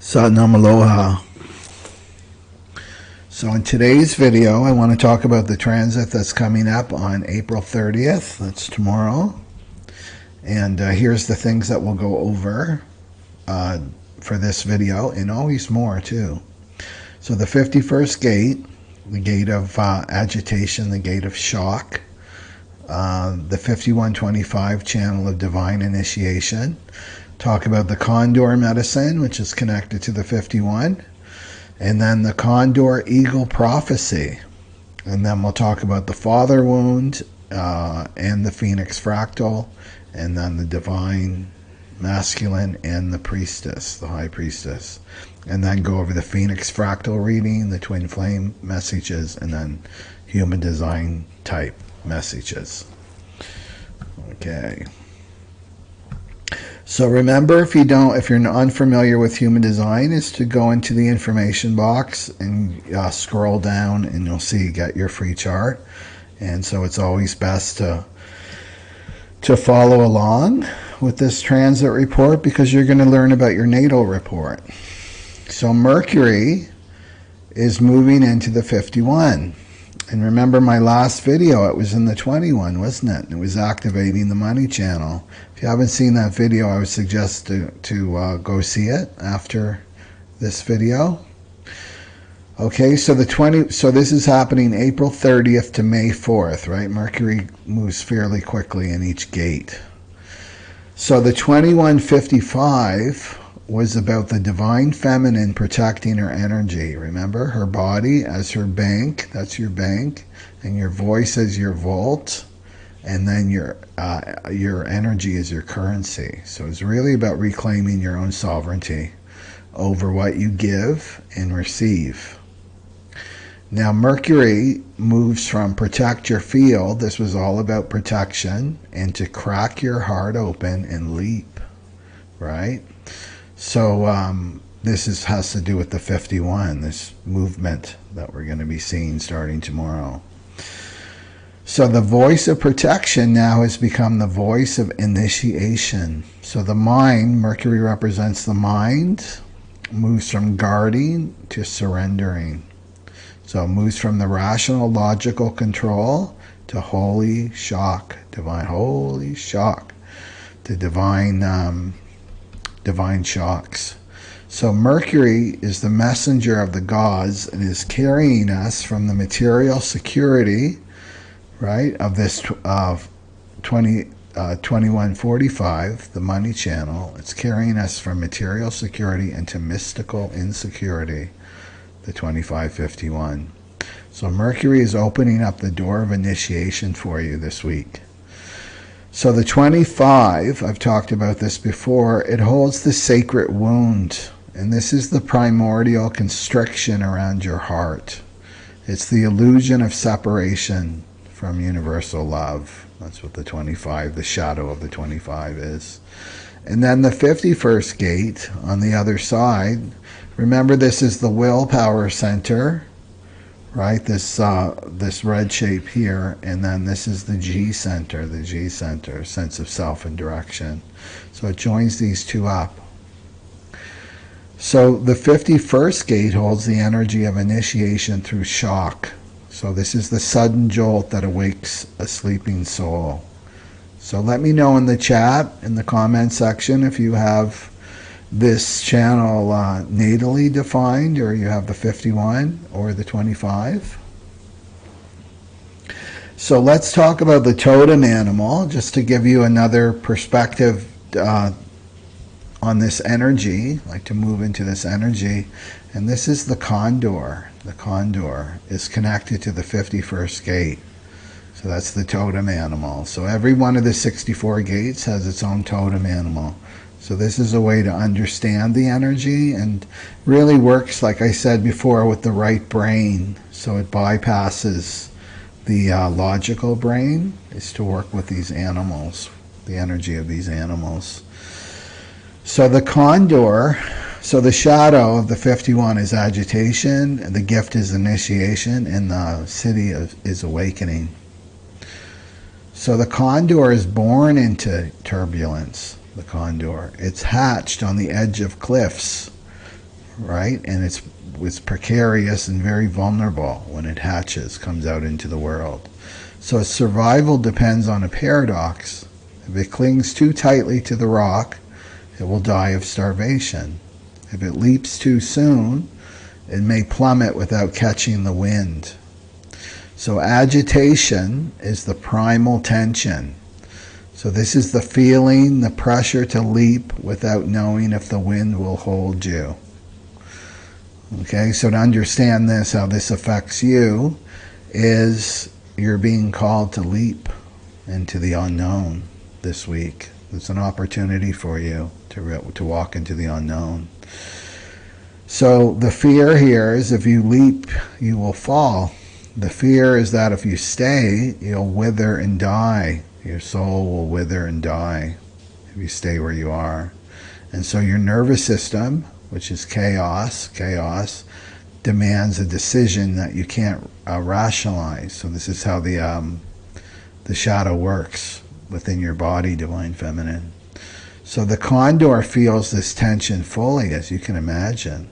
Satnam Aloha. So in today's video, I want to talk about the transit that's coming up on April 30th. That's tomorrow. And here's the things that we'll go over for this video, and always more too. So the 51st gate, the gate of agitation, the gate of shock, the 5125 channel of divine initiation. Talk about the Condor medicine, which is connected to the 51. And then the Condor Eagle prophecy. And then we'll talk about the father wound and the Phoenix Fractal. And then the divine masculine and the Priestess, the High Priestess. And then go over the Phoenix Fractal reading, the twin flame messages, and then human design type messages. Okay. So remember, if you're unfamiliar with human design, is to go into the information box and scroll down, and you'll see get your free chart. And so it's always best to follow along with this transit report, because you're going to learn about your natal report. So Mercury is moving into the 51. And remember my last video, it was in the 21, wasn't it? It was activating the money channel. If you haven't seen that video, I would suggest to go see it after this video. Okay, so this is happening April 30th to May 4th, right? Mercury moves fairly quickly in each gate. So the 2155 was about the divine feminine protecting her energy. Remember, her body as her bank, that's your bank, and your voice as your vault, and then your energy is your currency. So it's really about reclaiming your own sovereignty over what you give and receive. Now Mercury moves from protect your field, this was all about protection, and to crack your heart open and leap, right? So this has to do with the 51, this movement that we're going to be seeing starting tomorrow. So the voice of protection now has become the voice of initiation. So the mind, Mercury represents the mind, moves from guarding to surrendering. So it moves from the rational, logical control to holy shock, divine holy shock, to divine shocks. So Mercury is the messenger of the gods and is carrying us from the material security, right, of this 2145, the money channel. It's carrying us from material security into mystical insecurity, the 2551. So Mercury is opening up the door of initiation for you this week. So the 25, I've talked about this before, it holds the sacred wound. And this is the primordial constriction around your heart. It's the illusion of separation from universal love. That's what the 25, the shadow of the 25 is. And then the 51st gate on the other side, remember this is the willpower center, right? This red shape here, and then this is the G center, sense of self and direction. So it joins these two up. So the 51st gate holds the energy of initiation through shock. So this is the sudden jolt that awakes a sleeping soul. So let me know in the chat, in the comment section, if you have this channel natally defined, or you have the 51 or the 25. So let's talk about the totem animal, just to give you another perspective on this energy, like to move into this energy. And this is the Condor. The Condor is connected to the 51st gate. So that's the totem animal. So every one of the 64 gates has its own totem animal. So this is a way to understand the energy, and really works, like I said before, with the right brain. So it bypasses the logical brain, is to work with these animals, the energy of these animals. So the Condor, so the shadow of the 51 is agitation, and the gift is initiation, and the city is awakening. So the Condor is born into turbulence, the Condor. It's hatched on the edge of cliffs, right? And it's precarious and very vulnerable when it hatches, comes out into the world. So its survival depends on a paradox. If it clings too tightly to the rock, it will die of starvation. If it leaps too soon, it may plummet without catching the wind. So agitation is the primal tension. So this is the feeling, the pressure to leap without knowing if the wind will hold you. Okay, so to understand this, how this affects you, is you're being called to leap into the unknown this week. It's an opportunity for you to walk into the unknown. So the fear here is if you leap, you will fall. The fear is that if you stay, you'll wither and die. Your soul will wither and die if you stay where you are. And so your nervous system, which is chaos, demands a decision that you can't rationalize. So this is how the shadow works within your body, Divine Feminine. So the Condor feels this tension fully, as you can imagine,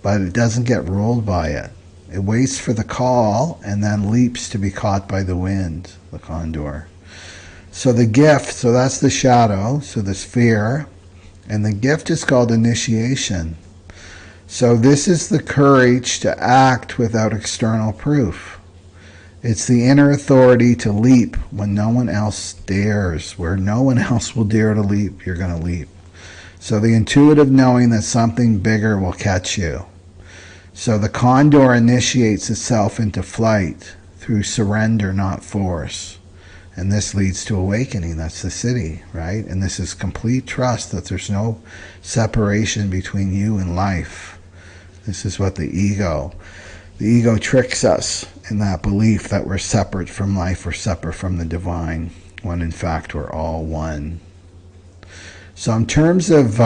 but it doesn't get ruled by it. It waits for the call and then leaps to be caught by the wind, the Condor. So the gift, so that's the shadow, so this fear, and the gift is called initiation. So this is the courage to act without external proof. It's the inner authority to leap when no one else dares. Where no one else will dare to leap, you're going to leap. So the intuitive knowing that something bigger will catch you. So the Condor initiates itself into flight through surrender, not force. And this leads to awakening. That's the city, right? And this is complete trust that there's no separation between you and life. This is what the ego tricks us in that belief that we're separate from life, we're separate from the divine, when in fact we're all one. So in terms of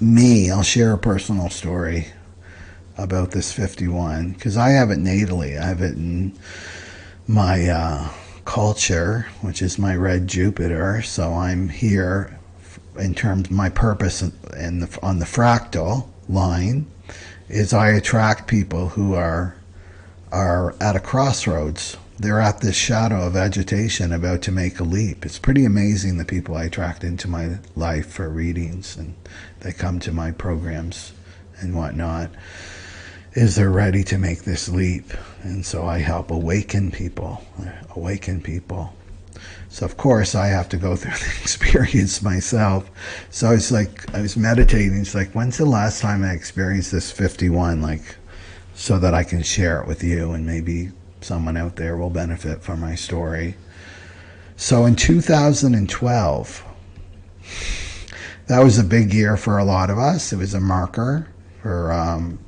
me, I'll share a personal story about this 51, because I have it natally. I have it in my culture, which is my red Jupiter. So I'm here in terms of my purpose on the fractal line is I attract people who are at a crossroads. They're at this shadow of agitation, about to make a leap. It's pretty amazing the people I attract into my life for readings, and they come to my programs and whatnot, is they're ready to make this leap. And so I help awaken people. So of course I have to go through the experience myself. So it's like, I was meditating, it's like, when's the last time I experienced this 51? Like, so that I can share it with you, and maybe someone out there will benefit from my story. So in 2012, that was a big year for a lot of us. It was a marker for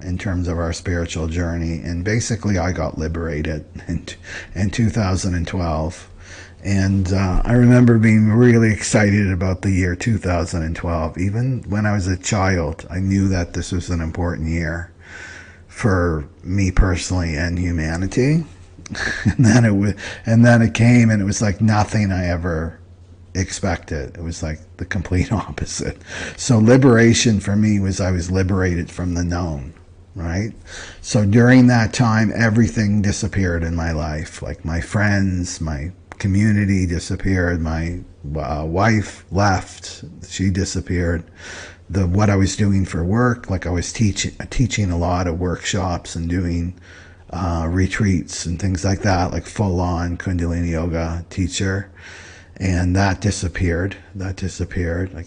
in terms of our spiritual journey, and basically I got liberated in 2012. And I remember being really excited about the year 2012. Even when I was a child, I knew that this was an important year for me personally and humanity. And then it came, and it was like nothing I ever expected. It was like the complete opposite. So liberation for me was I was liberated from the known, right? So during that time, everything disappeared in my life. Like my friends, my community disappeared. My wife left. She disappeared. What I was doing for work, like I was teaching a lot of workshops and doing retreats and things like that, like full-on Kundalini yoga teacher, and that disappeared. Like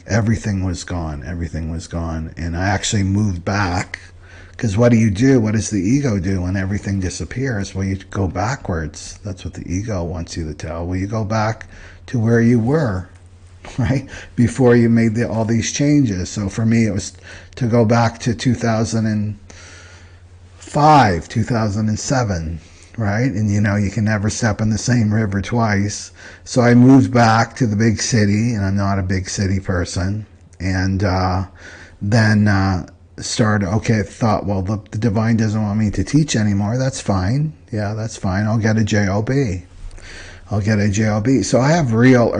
everything was gone. And I actually moved back, because what do you do? What does the ego do when everything disappears? Well, you go backwards. That's what the ego wants you to tell. Well, you go back to where you were, right? Before you made all these changes. So for me, it was to go back to 2005, 2007, right? And you can never step in the same river twice. So I moved back to the big city, and I'm not a big city person. And then thought, well, the divine doesn't want me to teach anymore. That's fine. Yeah, that's fine. I'll get a job. So I have real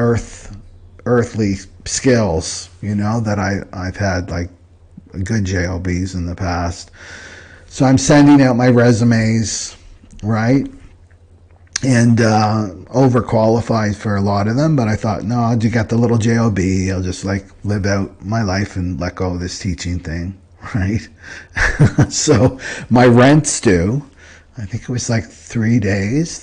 earthly skills, that I've had like good JLBs in the past. So I'm sending out my resumes, right? And overqualified for a lot of them, but I thought, no, I'll get the little JLB. I'll just like live out my life and let go of this teaching thing, right? So my rent's due. I think it was like 3 days.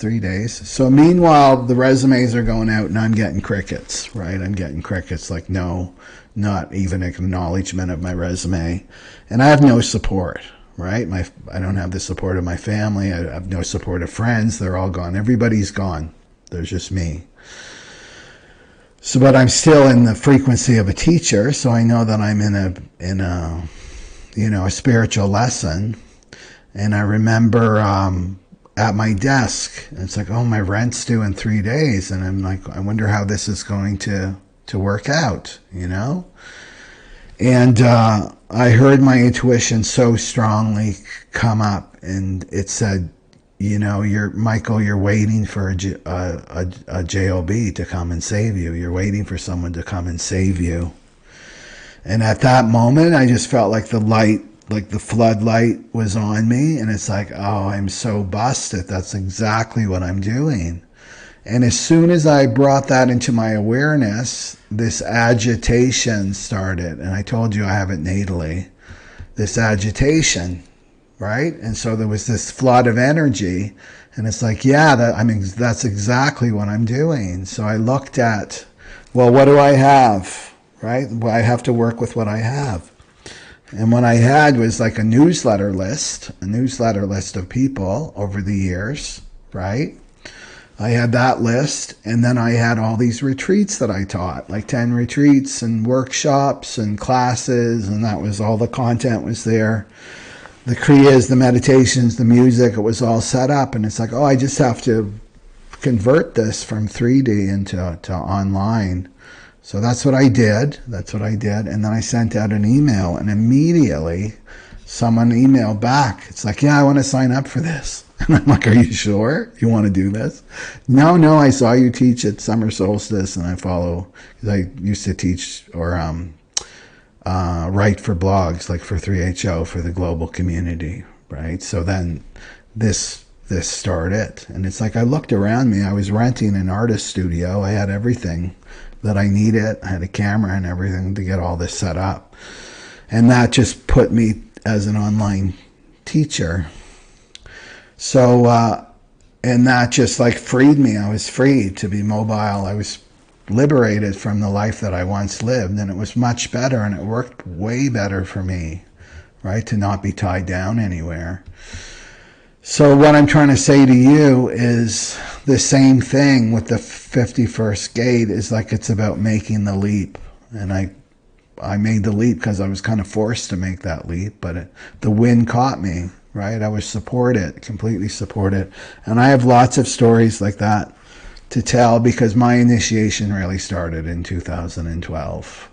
So meanwhile, the resumes are going out and I'm getting crickets, right? I'm getting crickets, like no, not even acknowledgement of my resume. And I have no support, right? I don't have the support of my family. I have no support of friends. They're all gone. Everybody's gone. There's just me. So, but I'm still in the frequency of a teacher. So I know that I'm in a a spiritual lesson. And I remember at my desk, it's like, oh, my rent's due in 3 days. And I'm like, I wonder how this is going to work out, And I heard my intuition so strongly come up, and it said, you're waiting for a JLB to come and save you. You're waiting for someone to come and save you. And at that moment, I just felt like the light, like the floodlight was on me, and it's like, oh, I'm so busted. That's exactly what I'm doing. And as soon as I brought that into my awareness, this agitation started. And I told you I have it natally, this agitation, right? And so there was this flood of energy, and it's like, yeah, that's exactly what I'm doing. So I looked at, well, what do I have, right? Well, I have to work with what I have. And what I had was like a newsletter list of people over the years, right? I had that list, and then I had all these retreats that I taught, like 10 retreats and workshops and classes, and that was all the content was there. The kriyas, the meditations, the music, it was all set up, and it's like, oh, I just have to convert this from 3D into online. So that's what I did. And then I sent out an email, and immediately someone emailed back. It's like, yeah, I want to sign up for this. And I'm like, are you sure you want to do this? No, I saw you teach at summer solstice, and I follow, because I used to teach or write for blogs, like for 3HO, for the global community, right? So then this started. And it's like, I looked around me. I was renting an artist studio. I had everything that I needed. I had a camera and everything to get all this set up. And that just put me as an online teacher. So, and that just like freed me. I was free to be mobile. I was liberated from the life that I once lived, and it was much better, and it worked way better for me, right? To not be tied down anywhere. So what I'm trying to say to you is the same thing with the 51st gate, is like, it's about making the leap. And I made the leap because I was kind of forced to make that leap, but the wind caught me, right? I was completely supported. And I have lots of stories like that to tell, because my initiation really started in 2012,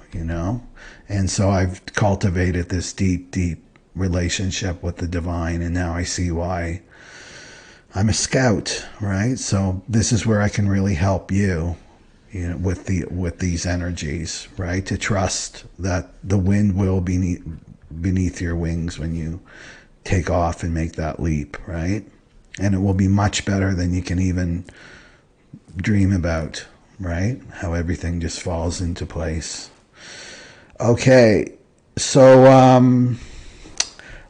And so I've cultivated this deep, deep relationship with the divine, and now I see why I'm a scout, right? So this is where I can really help you, with these energies, right? To trust that the wind will be beneath your wings when you take off and make that leap, right? And it will be much better than you can even dream about, right? How everything just falls into place. Okay, so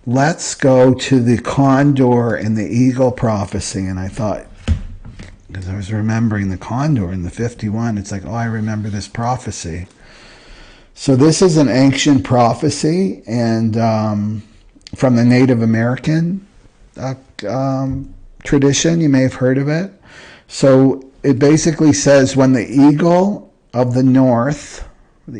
let's go to the Condor and the Eagle prophecy. And I thought, because I was remembering the Condor in the 51, it's like, oh, I remember this prophecy. So this is an ancient prophecy, and from the Native American tradition. You may have heard of it. So it basically says, when the eagle of the north and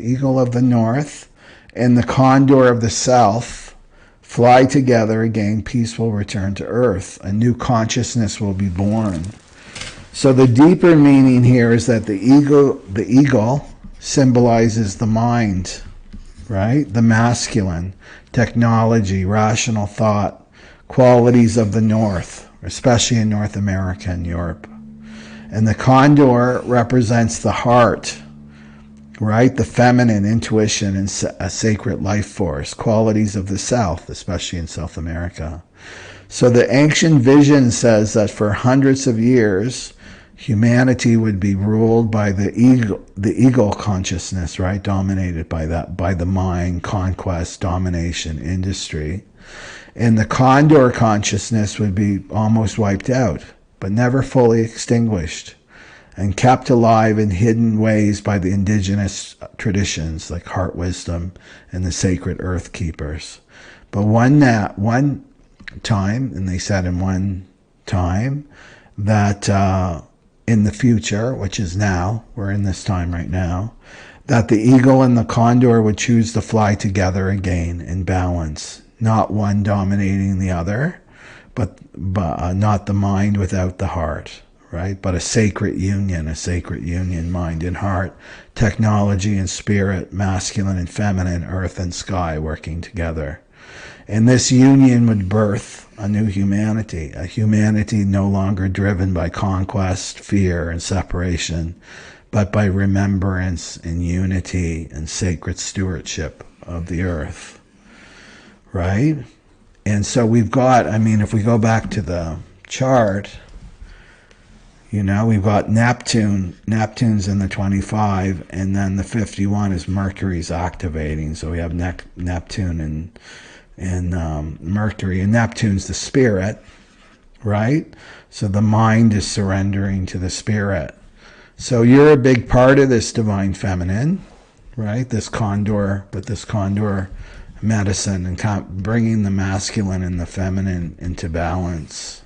the condor of the south fly together again, peace will return to earth. A new consciousness will be born. So the deeper meaning here is that the eagle symbolizes the mind, right? The masculine, technology, rational thought, qualities of the North, especially in North America and Europe. And the condor represents the heart, right? The feminine, intuition, and a sacred life force, qualities of the South, especially in South America. So the ancient vision says that for hundreds of years, humanity would be ruled by the ego consciousness, right? Dominated by that, by the mind, conquest, domination, industry. And the Condor consciousness would be almost wiped out, but never fully extinguished, and kept alive in hidden ways by the indigenous traditions like heart wisdom and the sacred earth keepers. But one time, and they said in one time, that in the future, which is now, we're in this time right now, that the eagle and the condor would choose to fly together again in balance, not one dominating the other, but not the mind without the heart, right? But a sacred union, mind and heart, technology and spirit, masculine and feminine, earth and sky working together. And this union would birth a new humanity, a humanity no longer driven by conquest, fear, and separation, but by remembrance and unity and sacred stewardship of the earth, right? And so we've got, I mean, if we go back to the chart, you know, we've got Neptune's in the 25, and then the 51 is Mercury's activating. So we have Neptune and Mercury, and Neptune's the spirit, right? So the mind is surrendering to the spirit. So you're a big part of this divine feminine, right? This condor, but this condor medicine and bringing the masculine and the feminine into balance.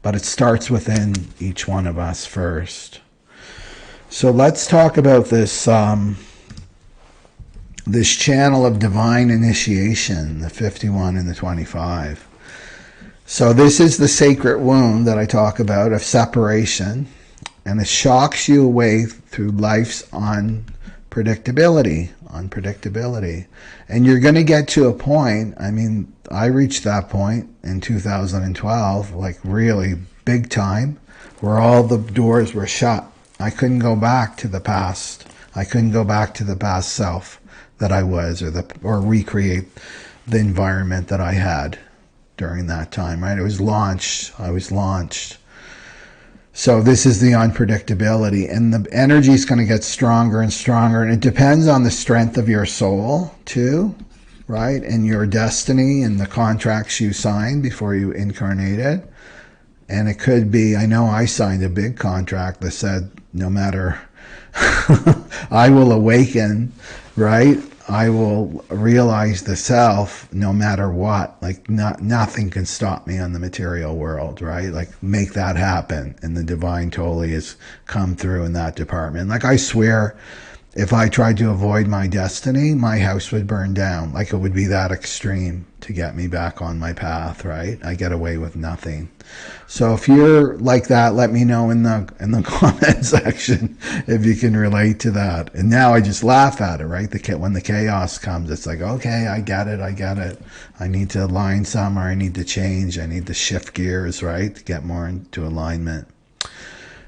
But it starts within each one of us first. So let's talk about this this channel of divine initiation, the 51 and the 25. So this is the sacred wound that I talk about of separation, and it shocks you away through life's unpredictability. And you're going to get to a point, I mean, I reached that point in 2012, like really big time, where all the doors were shut. I couldn't go back to the past. I couldn't go back to the past self that I was, or recreate the environment that I had during that time, right? I was launched. So this is the unpredictability, and the energy is going to get stronger and stronger, and it depends on the strength of your soul too, right? And your destiny and the contracts you signed before you incarnated. And it could be, I know I signed a big contract that said, no matter, I will awaken, right? I will realize the self no matter what. Like nothing can stop me on the material world, right? Like make that happen. And the divine totally has come through in that department. Like I swear, if I tried to avoid my destiny, my house would burn down. Like it would be that extreme to get me back on my path, right? I get away with nothing. So if you're like that, let me know in the comment section if you can relate to that. And now I just laugh at it, right? When the chaos comes, it's like, okay, I get it. I need to align somewhere. I need to change. I need to shift gears, right? To get more into alignment.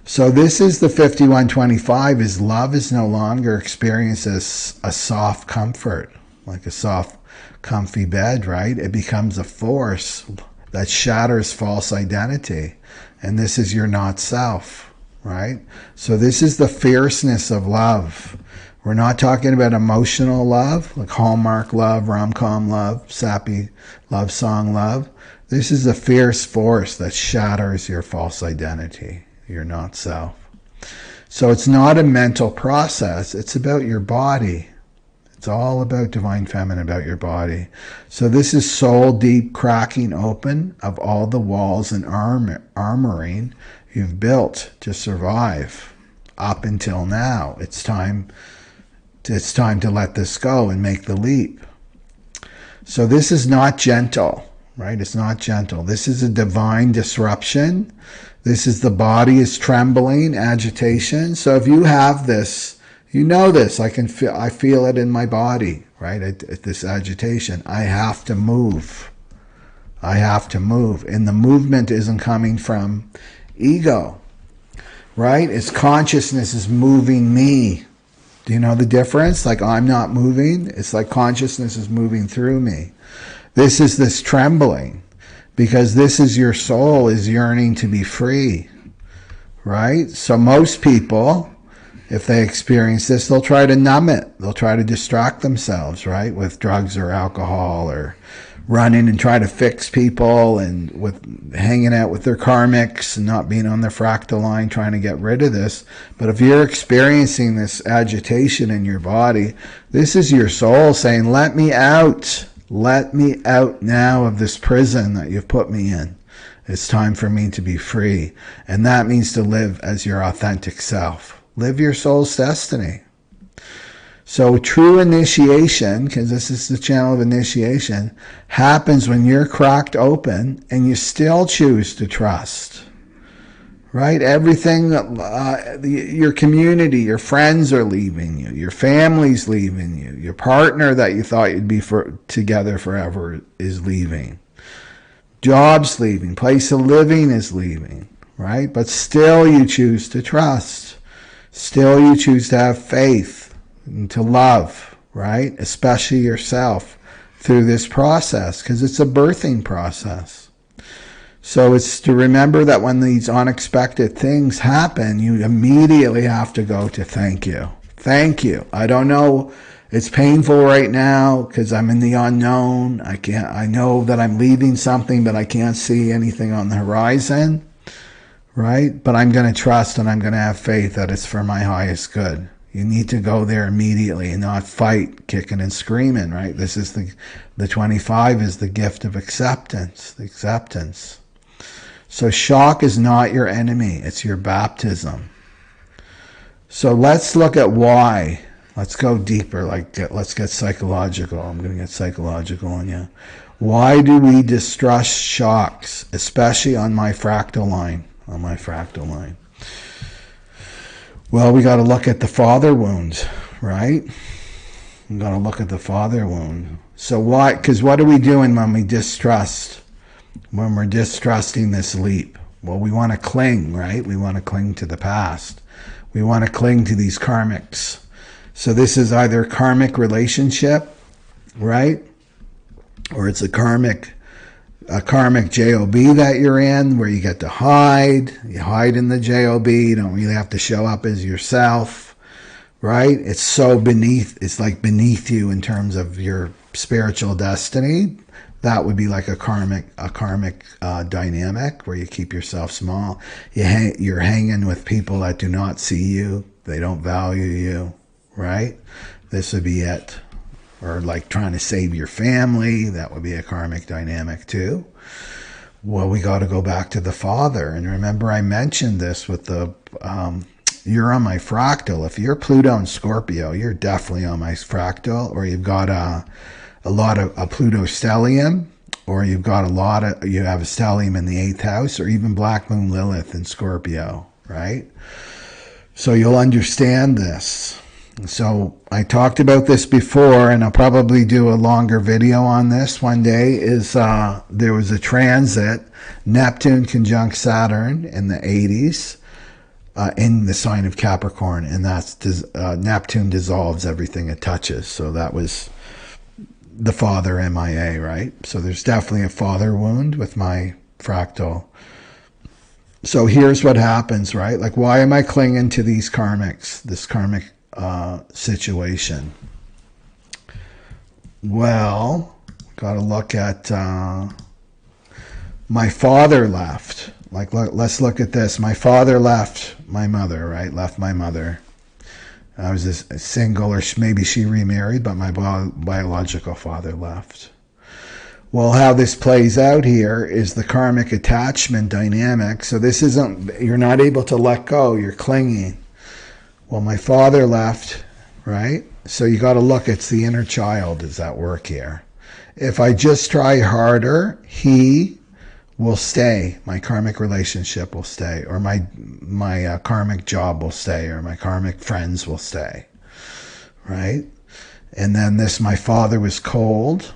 So this is the 5125, is love is no longer experienced as a soft comfort, like a soft, comfy bed, right? It becomes a force that shatters false identity. And this is your not self, right? So this is the fierceness of love. We're not talking about emotional love, like Hallmark love, rom-com love, sappy love song love. This is a fierce force that shatters your false identity, your not self. So it's not a mental process. It's about your body. It's all about divine feminine, about your body. So this is soul deep cracking open of all the walls and armoring you've built to survive up until now. It's time to let this go and make the leap. So this is not gentle, right? It's not gentle. This is a divine disruption. This is the body is trembling, agitation. So if you have this, you know this, I feel it in my body, right? At this agitation, I have to move. And the movement isn't coming from ego, right? It's consciousness is moving me, Do you know the difference? Like, I'm not moving. It's like consciousness is moving through me. This is this trembling, because this is your soul is yearning to be free, right? So most people, if they experience this, they'll try to numb it. They'll try to distract themselves, right? With drugs or alcohol, or running and try to fix people, and with hanging out with their karmics and not being on their fractal line, trying to get rid of this. But if you're experiencing this agitation in your body, this is your soul saying, let me out. Let me out now of this prison that you've put me in. It's time for me to be free. And that means to live as your authentic self. Live your soul's destiny. So true initiation, because this is the channel of initiation, happens when you're cracked open and you still choose to trust. Right? Everything, your community, your friends are leaving you, your family's leaving you, your partner that you thought you'd be together forever is leaving. Job's leaving, place of living is leaving, right? But still you choose to trust. Still you choose to have faith and to love, right? Especially yourself through this process, because it's a birthing process. So it's to remember that when these unexpected things happen, you immediately have to go to thank you. Thank you. I don't know. It's painful right now because I'm in the unknown. I know that I'm leaving something, but I can't see anything on the horizon. Right? But I'm going to trust and I'm going to have faith that it's for my highest good. You need to go there immediately and not fight, kicking and screaming, right? This is the 25 is the gift of acceptance, the acceptance. So shock is not your enemy, it's your baptism. So let's look at why. Let's go deeper, let's get psychological. I'm going to get psychological on you. Why do we distrust shocks, especially on my fractal line? On my fractal line. Well, we got to look at the father wound, right? We got to look at the father wound. So why? Because what are we doing when we distrust? When we're distrusting this leap? Well, we want to cling, right? We want to cling to the past. We want to cling to these karmics. So this is either a karmic relationship, right? Or it's a karmic job that you're in, where you get to hide. You hide in the job. You don't really have to show up as yourself, right? It's like beneath you in terms of your spiritual destiny. That would be like a karmic dynamic where you keep yourself small. You're hanging with people that do not see you. They don't value you, right? This would be it. Or like trying to save your family, that would be a karmic dynamic too. Well, we got to go back to the father. And remember, I mentioned this with you're on my fractal. If you're Pluto and Scorpio, you're definitely on my fractal, or you've got a lot of a Pluto stellium, or you have a stellium in the 8th house, or even Black Moon Lilith in Scorpio, right? So you'll understand this. So I talked about this before, and I'll probably do a longer video on this one day, there was a transit, Neptune conjunct Saturn in the 80s, in the sign of Capricorn, and that's Neptune dissolves everything it touches. So that was the father MIA, right? So there's definitely a father wound with my fractal. So here's what happens, right? Like, why am I clinging to these karmics, this karmic situation? Well, got to look at my father left. Like, let's look at this. My father left my mother, right? Left my mother. I was a single, or maybe she remarried, but my biological father left. Well, how this plays out here is the karmic attachment dynamic. So this isn't, you're not able to let go, you're clinging. Well, my father left, right? So you got to look, it's the inner child is at work here. If I just try harder, he will stay. My karmic relationship will stay, or my karmic job will stay, or my karmic friends will stay, right? And then my father was cold,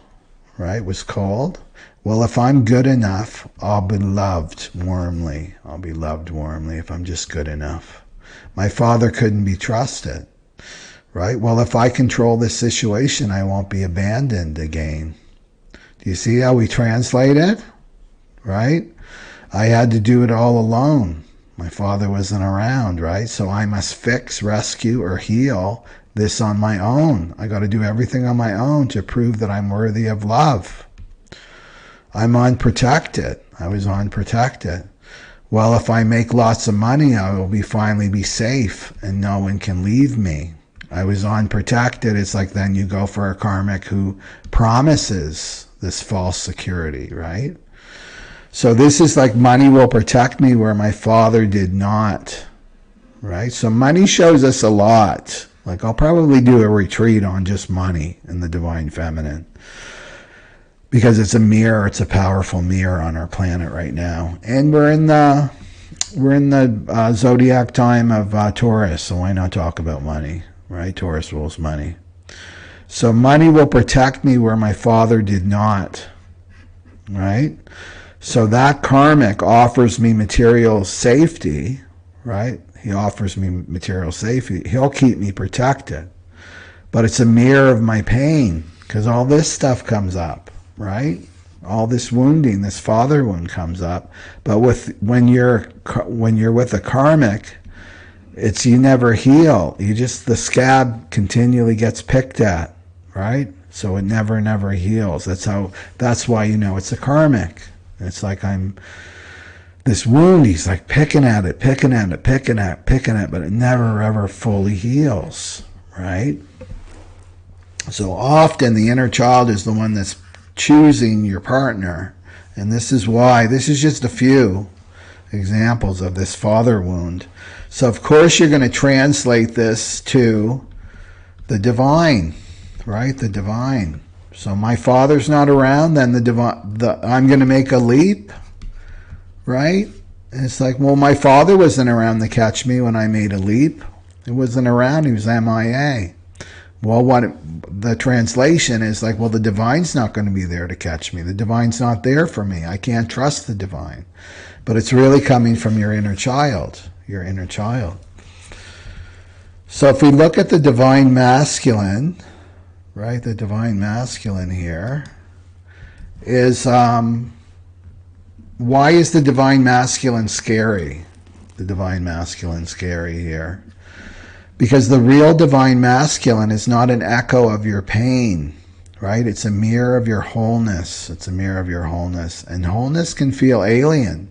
right? Was cold. Well, if I'm good enough, I'll be loved warmly. I'll be loved warmly if I'm just good enough. My father couldn't be trusted, right? Well, if I control this situation, I won't be abandoned again. Do you see how we translate it? Right? I had to do it all alone. My father wasn't around, right? So I must fix, rescue, or heal this on my own. I got to do everything on my own to prove that I'm worthy of love. I'm unprotected. I was unprotected. Well, if I make lots of money, I will finally be safe and no one can leave me. I was unprotected. It's like then you go for a karmic who promises this false security, right? So this is like money will protect me where my father did not, right? So money shows us a lot. Like I'll probably do a retreat on just money and the divine feminine because it's a mirror, it's a powerful mirror on our planet right now. And we're in the zodiac time of Taurus, so why not talk about money, right? Taurus rules money. So money will protect me where my father did not, right? So that karmic offers me material safety, right? He offers me material safety. He'll keep me protected. But it's a mirror of my pain because all this stuff comes up, right? All this wounding, this father wound comes up. But when you're with a karmic, it's you never heal. The scab continually gets picked at, right? So it never heals. That's why you know it's a karmic. It's like this wound, he's like picking at it, but it never ever fully heals, right? So often the inner child is the one that's choosing your partner. And this is just a few examples of this father wound. So of course you're going to translate this to the divine, right? The divine. So my father's not around, then I'm going to make a leap, right? And it's like, well, my father wasn't around to catch me when I made a leap. He wasn't around, he was MIA. Well, the translation is like, well, the divine's not going to be there to catch me. The divine's not there for me. I can't trust the divine. But it's really coming from your inner child, So if we look at the divine masculine, right, the divine masculine here is, why is the divine masculine scary? The divine masculine scary here. Because the real divine masculine is not an echo of your pain, right? It's a mirror of your wholeness. It's a mirror of your wholeness. And wholeness can feel alien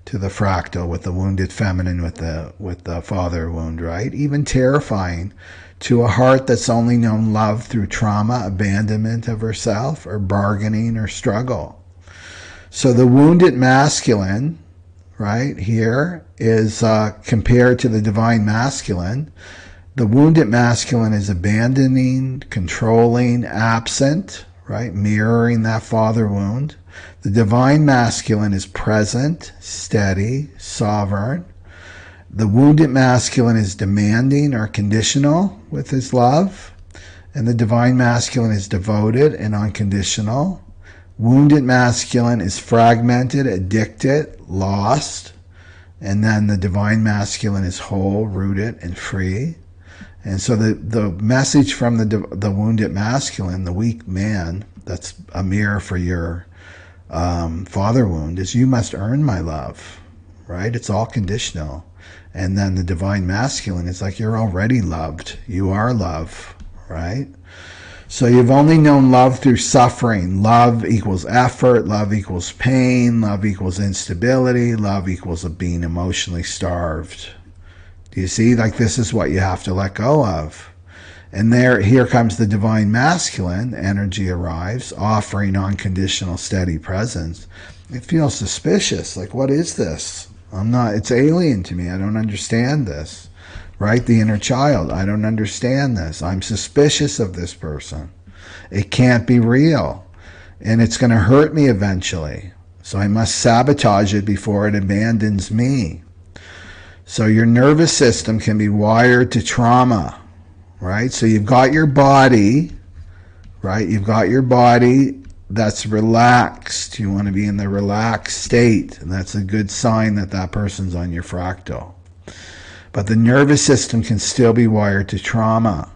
to the fractal with the wounded feminine, with the father wound, right? Even terrifying to a heart that's only known love through trauma, abandonment of herself, or bargaining or struggle. So the wounded masculine, right, here is compared to the divine masculine. The wounded masculine is abandoning, controlling, absent, right, mirroring that father wound. The divine masculine is present, steady, sovereign. The wounded masculine is demanding or conditional with his love. And the divine masculine is devoted and unconditional. Wounded masculine is fragmented, addicted, lost. And then the divine masculine is whole, rooted, and free. And so the message from the wounded masculine, the weak man, that's a mirror for your father wound, is you must earn my love, right? It's all conditional. And then the divine masculine is like, you're already loved. You are love, right? So you've only known love through suffering. Love equals effort. Love equals pain. Love equals instability. Love equals being emotionally starved. Do you see? Like, this is what you have to let go of. And here comes the divine masculine. Energy arrives, offering unconditional, steady presence. It feels suspicious. Like, what is this? It's alien to me. I don't understand this. Right? The inner child. I don't understand this. I'm suspicious of this person. It can't be real. And it's going to hurt me eventually. So I must sabotage it before it abandons me. So your nervous system can be wired to trauma. Right? So you've got your body. Right? You've got your body that's relaxed. You want to be in the relaxed state. And that's a good sign that person's on your fractal. But the nervous system can still be wired to trauma.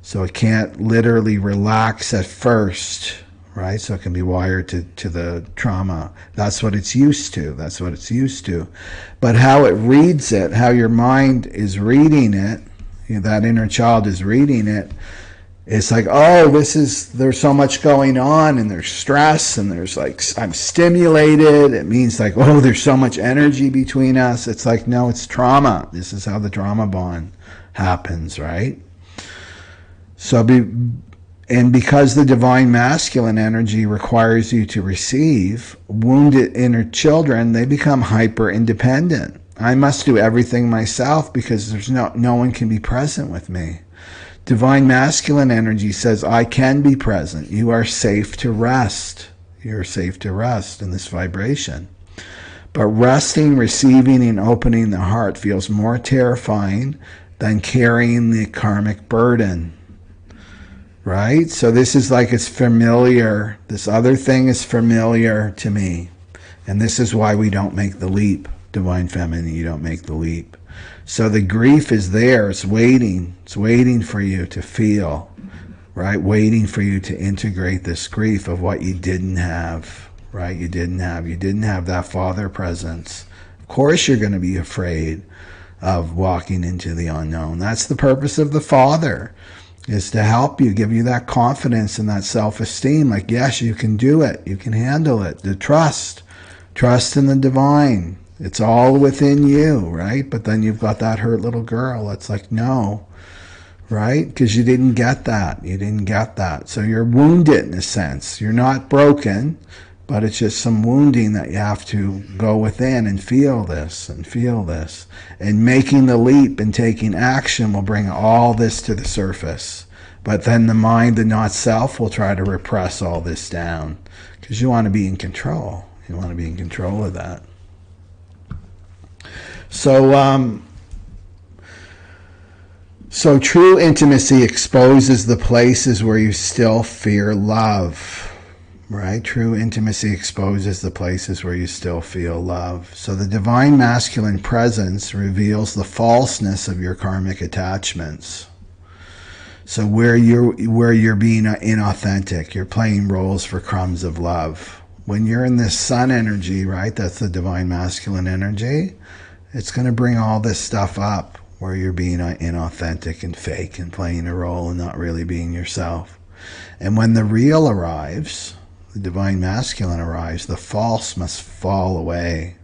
So it can't literally relax at first, right? So it can be wired to the trauma. That's what it's used to. That's what it's used to. But how it reads it, how your mind is reading it, that inner child is reading it, it's like, oh, there's so much going on, and there's stress, and there's like, I'm stimulated. It means like, oh, there's so much energy between us. It's like, no, it's trauma. This is how the trauma bond happens, right? So, because the divine masculine energy requires you to receive, wounded inner children, they become hyper independent. I must do everything myself because there's no one can be present with me. Divine masculine energy says, I can be present. You are safe to rest. You're safe to rest in this vibration. But resting, receiving, and opening the heart feels more terrifying than carrying the karmic burden. Right? So this is like, it's familiar. This other thing is familiar to me. And this is why we don't make the leap. Divine feminine, you don't make the leap. So the grief is there. It's waiting. It's waiting for you to feel, right? Waiting for you to integrate this grief of what you didn't have, right? You didn't have that father presence. Of course you're going to be afraid of walking into the unknown. That's the purpose of the father, is to help you, give you that confidence and that self-esteem. Like, yes, you can do it. You can handle it. The trust in the divine. It's all within you, right? But then you've got that hurt little girl that's like, no, right? Because you didn't get that. You didn't get that. So you're wounded in a sense. You're not broken, but it's just some wounding that you have to go within and feel this and feel this. And making the leap and taking action will bring all this to the surface. But then the mind, the not self, will try to repress all this down because you want to be in control. You want to be in control of that. So true intimacy exposes the places where you still fear love, right? True intimacy exposes the places where you still feel love. So the divine masculine presence reveals the falseness of your karmic attachments. So where you're being inauthentic, you're playing roles for crumbs of love. When you're in this sun energy, right? That's the divine masculine energy. It's going to bring all this stuff up where you're being inauthentic and fake and playing a role and not really being yourself. And when the real arrives, the divine masculine arrives, the false must fall away,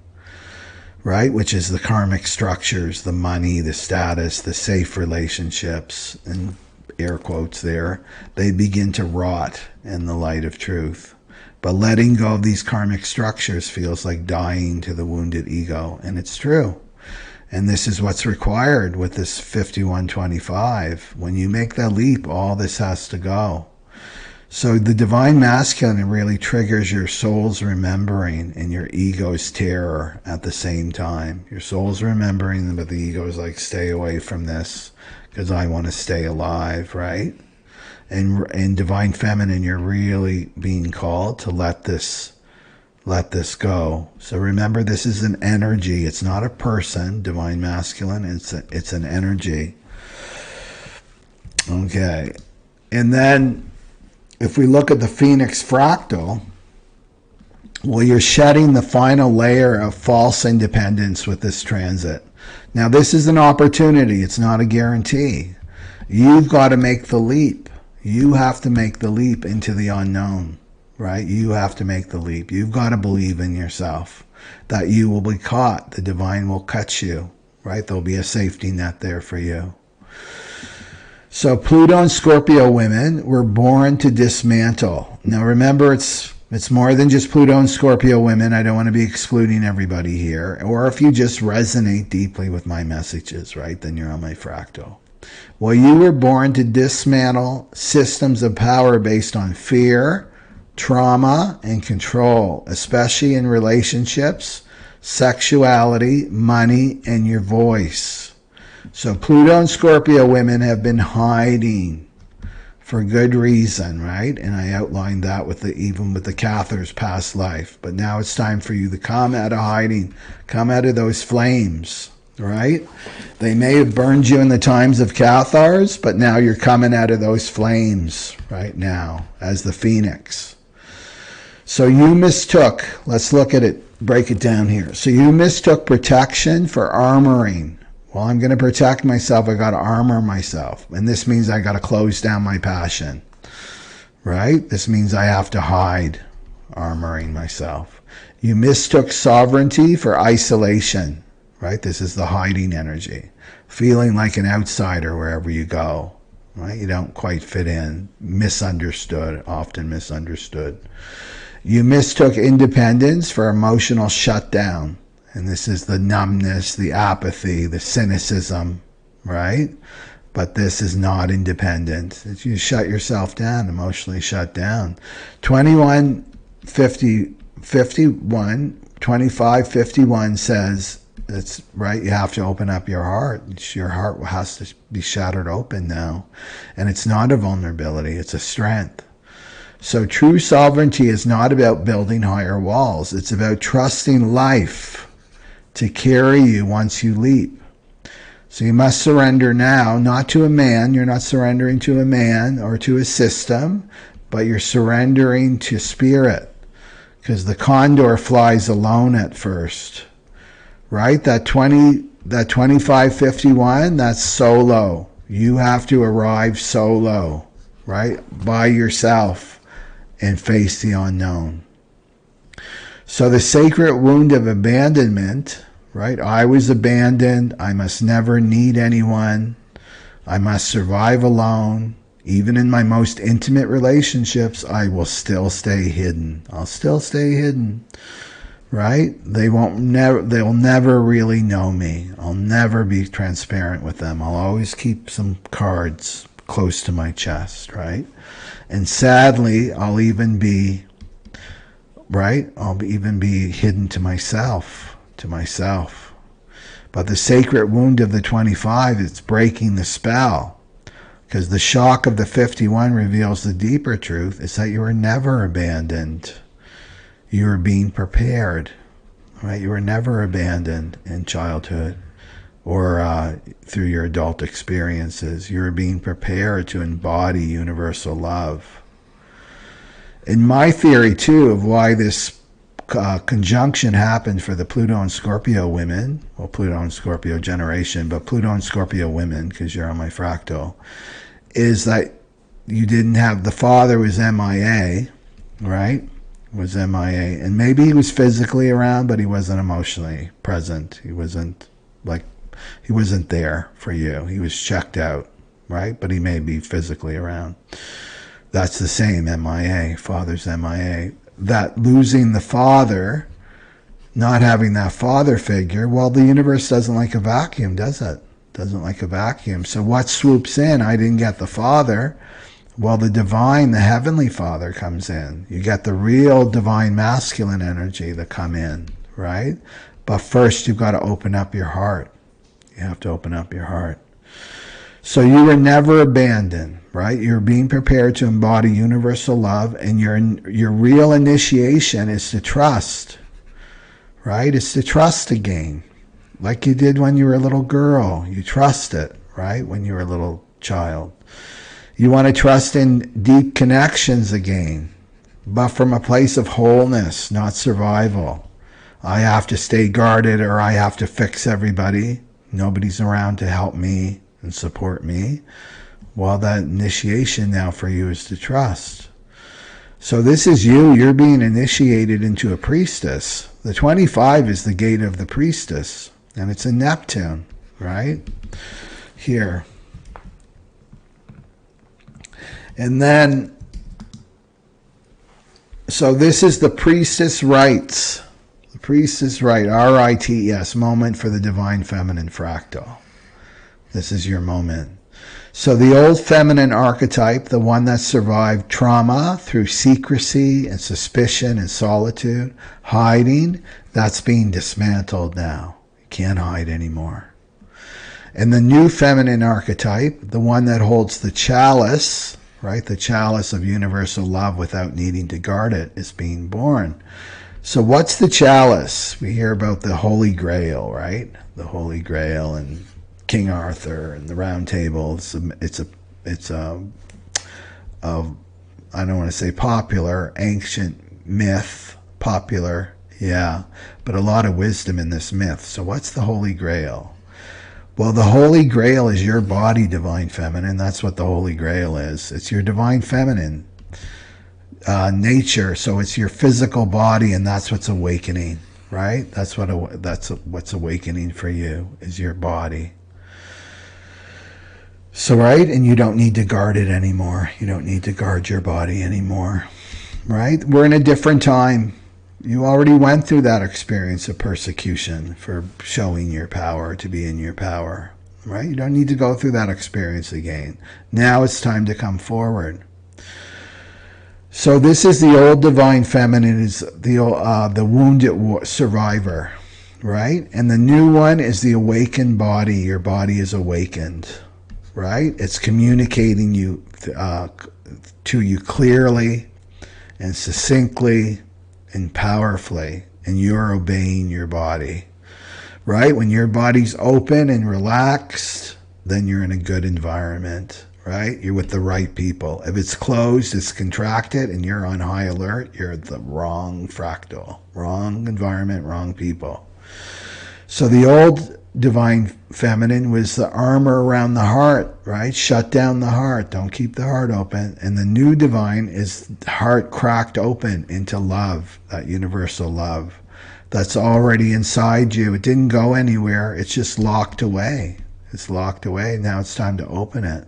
right? Which is the karmic structures, the money, the status, the safe relationships, and air quotes there, they begin to rot in the light of truth. But letting go of these karmic structures feels like dying to the wounded ego. And it's true. And this is what's required with this 5125. When you make that leap, all this has to go. So the divine masculine really triggers your soul's remembering and your ego's terror at the same time. Your soul's remembering, but the ego is like, stay away from this because I want to stay alive, right? And in divine feminine, you're really being called to let this go. So remember, this is an energy. It's not a person, divine masculine. It's an energy. Okay. And then if we look at the Phoenix fractal, well, you're shedding the final layer of false independence with this transit. Now, this is an opportunity. It's not a guarantee. You've got to make the leap. You have to make the leap into the unknown, right? You have to make the leap. You've got to believe in yourself that you will be caught. The divine will catch you, right? There'll be a safety net there for you. So Pluto and Scorpio women were born to dismantle. Now remember, it's more than just Pluto and Scorpio women. I don't want to be excluding everybody here. Or if you just resonate deeply with my messages, right, then you're on my fractal. Well, you were born to dismantle systems of power based on fear, trauma, and control, especially in relationships, sexuality, money, and your voice. So Pluto and Scorpio women have been hiding for good reason, right? And I outlined that even with the Cather's past life. But now it's time for you to come out of hiding, come out of those flames, right? They may have burned you in the times of Cathars, but now you're coming out of those flames right now as the phoenix. So you mistook, let's look at it, break it down here. So you mistook protection for armoring. Well, I'm going to protect myself. I got to armor myself. And this means I got to close down my passion, right? This means I have to hide, armoring myself. You mistook sovereignty for isolation, right? This is the hiding energy. Feeling like an outsider wherever you go, right? You don't quite fit in. Misunderstood, often misunderstood. You mistook independence for emotional shutdown. And this is the numbness, the apathy, the cynicism, right? But this is not independent. You shut yourself down, emotionally shut down. 2551 says, it's right, you have to open up your heart. Your heart has to be shattered open now. And it's not a vulnerability, it's a strength. So true sovereignty is not about building higher walls. It's about trusting life to carry you once you leap. So you must surrender now, not to a man. You're not surrendering to a man or to a system, but you're surrendering to spirit. Because the Condor flies alone at first, right? That 2551, that's solo. You have to arrive solo, right? By yourself and face the unknown. So the sacred wound of abandonment, right? I was abandoned. I must never need anyone. I must survive alone. Even in my most intimate relationships, I will still stay hidden. I'll still stay hidden, right? They'll never really know me. I'll never be transparent with them. I'll always keep some cards close to my chest, right? And sadly, I'll even be hidden to myself. But the sacred wound of the 25, it's breaking the spell. Because the shock of the 51 reveals the deeper truth is that you were never abandoned. You were being prepared, right? You were never abandoned in childhood or through your adult experiences. You were being prepared to embody universal love. In my theory, too, of why this conjunction happened for the Pluto and Scorpio women, well, Pluto and Scorpio generation, but Pluto and Scorpio women, because you're on my fractal, is that you didn't have, the father was MIA, right? Was MIA. And maybe he was physically around, but he wasn't emotionally present. He wasn't there for you. He was checked out, right? But he may be physically around. That's the same, MIA, father's MIA. That losing the father, not having that father figure, well, the universe doesn't like a vacuum, does it? Doesn't like a vacuum. So what swoops in? I didn't get the father. Well, the divine, the heavenly father comes in. You get the real divine masculine energy that come in, right? But first you've got to open up your heart. You have to open up your heart. So you were never abandoned, right? You're being prepared to embody universal love, and your real initiation is to trust, right? It's to trust again, like you did when you were a little girl. You trust it, right? When you were a little child. You want to trust in deep connections again, but from a place of wholeness, not survival. I have to stay guarded, or I have to fix everybody. Nobody's around to help me and support me. Well, that initiation now for you is to trust. So this is you. You're being initiated into a priestess. The 25 is the gate of the priestess, and it's in Neptune, right? Here. And then, so this is the priestess rites. The priestess rite, R-I-T-E-S, moment for the divine feminine fractal. This is your moment. So the old feminine archetype, the one that survived trauma through secrecy and suspicion and solitude, hiding, that's being dismantled now. You can't hide anymore. And the new feminine archetype, the one that holds the chalice, right, the chalice of universal love without needing to guard it, is being born. So what's the chalice? We hear about the Holy Grail, right? The Holy Grail and King Arthur and the Round Table. It's a I don't want to say popular, ancient myth, popular, yeah, but a lot of wisdom in this myth. So what's the Holy Grail? Well, the Holy Grail is your body, Divine Feminine. That's what the Holy Grail is. It's your Divine Feminine nature. So it's your physical body, and that's what's awakening, right? That's what's awakening for you, is your body. So, right, and you don't need to guard it anymore. You don't need to guard your body anymore, right? We're in a different time. You already went through that experience of persecution for showing your power, to be in your power, right? You don't need to go through that experience again. Now it's time to come forward. So this is the old Divine Feminine, is the wounded survivor, right? And the new one is the awakened body. Your body is awakened, right? It's communicating to you clearly and succinctly and powerfully, and you're obeying your body, right? When your body's open and relaxed, then you're in a good environment, right? You're with the right people. If it's closed, it's contracted, and you're on high alert, you're the wrong fractal, wrong environment, wrong people. So the old Divine Feminine was the armor around the heart, right? Shut down the heart. Don't keep the heart open. And the new Divine is the heart cracked open into love, that universal love that's already inside you. It didn't go anywhere. It's just locked away. It's locked away. Now it's time to open it.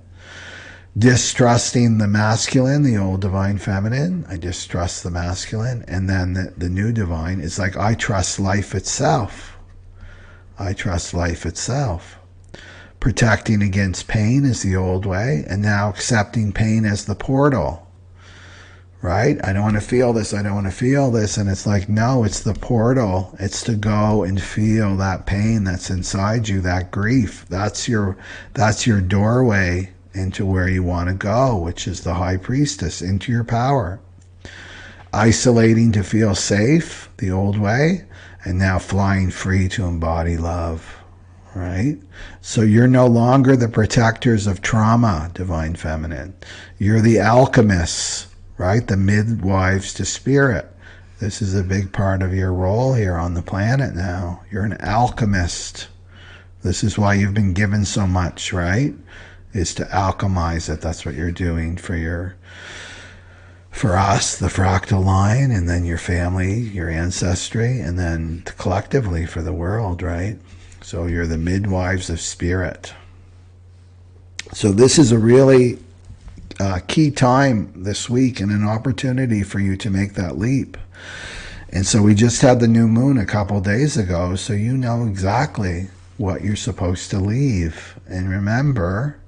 Distrusting the masculine, the old Divine Feminine. I distrust the masculine. And then the new Divine is like, I trust life itself. I trust life itself. Protecting against pain is the old way, and now accepting pain as the portal, right? I don't want to feel this, I don't want to feel this, and it's like, no, it's the portal. It's to go and feel that pain that's inside you, that grief. That's your doorway into where you want to go, which is the High Priestess, into your power. Isolating to feel safe, the old way, and now flying free to embody love, right? So you're no longer the protectors of trauma, Divine Feminine. You're the alchemists, right? The midwives to spirit. This is a big part of your role here on the planet now. You're an alchemist. This is why you've been given so much, right? Is to alchemize it. That's what you're doing for us, the fractal line, and then your family, your ancestry, and then collectively for the world, right? So you're the midwives of spirit. So this is a really key time this week and an opportunity for you to make that leap. And so we just had the new moon a couple days ago, so you know exactly what you're supposed to leave. And remember,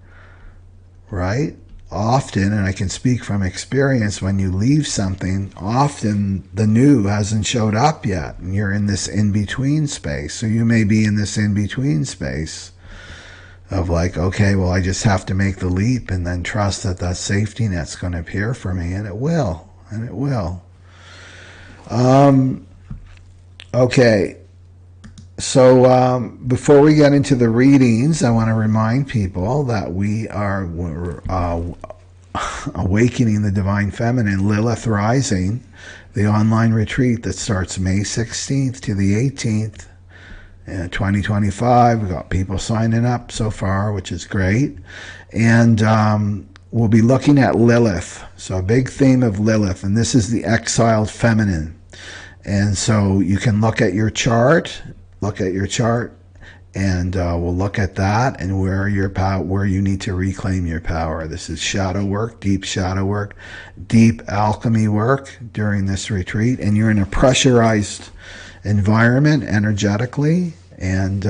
right? Often, and I can speak from experience, when you leave something, often the new hasn't showed up yet, and you're in this in-between space. So you may be in this in-between space of like, okay, well, I just have to make the leap and then trust that that safety net's going to appear for me, and it will, and it will. Okay. So before we get into the readings, I want to remind people that we're awakening the Divine Feminine, Lilith Rising, the online retreat that starts May 16th to the 18th, 2025. We've got people signing up so far, which is great. And we'll be looking at Lilith. So a big theme of Lilith, and this is the exiled feminine. And so you can look at your chart, and we'll look at that and where you need to reclaim your power. This is shadow work, deep alchemy work during this retreat, and you're in a pressurized environment energetically, and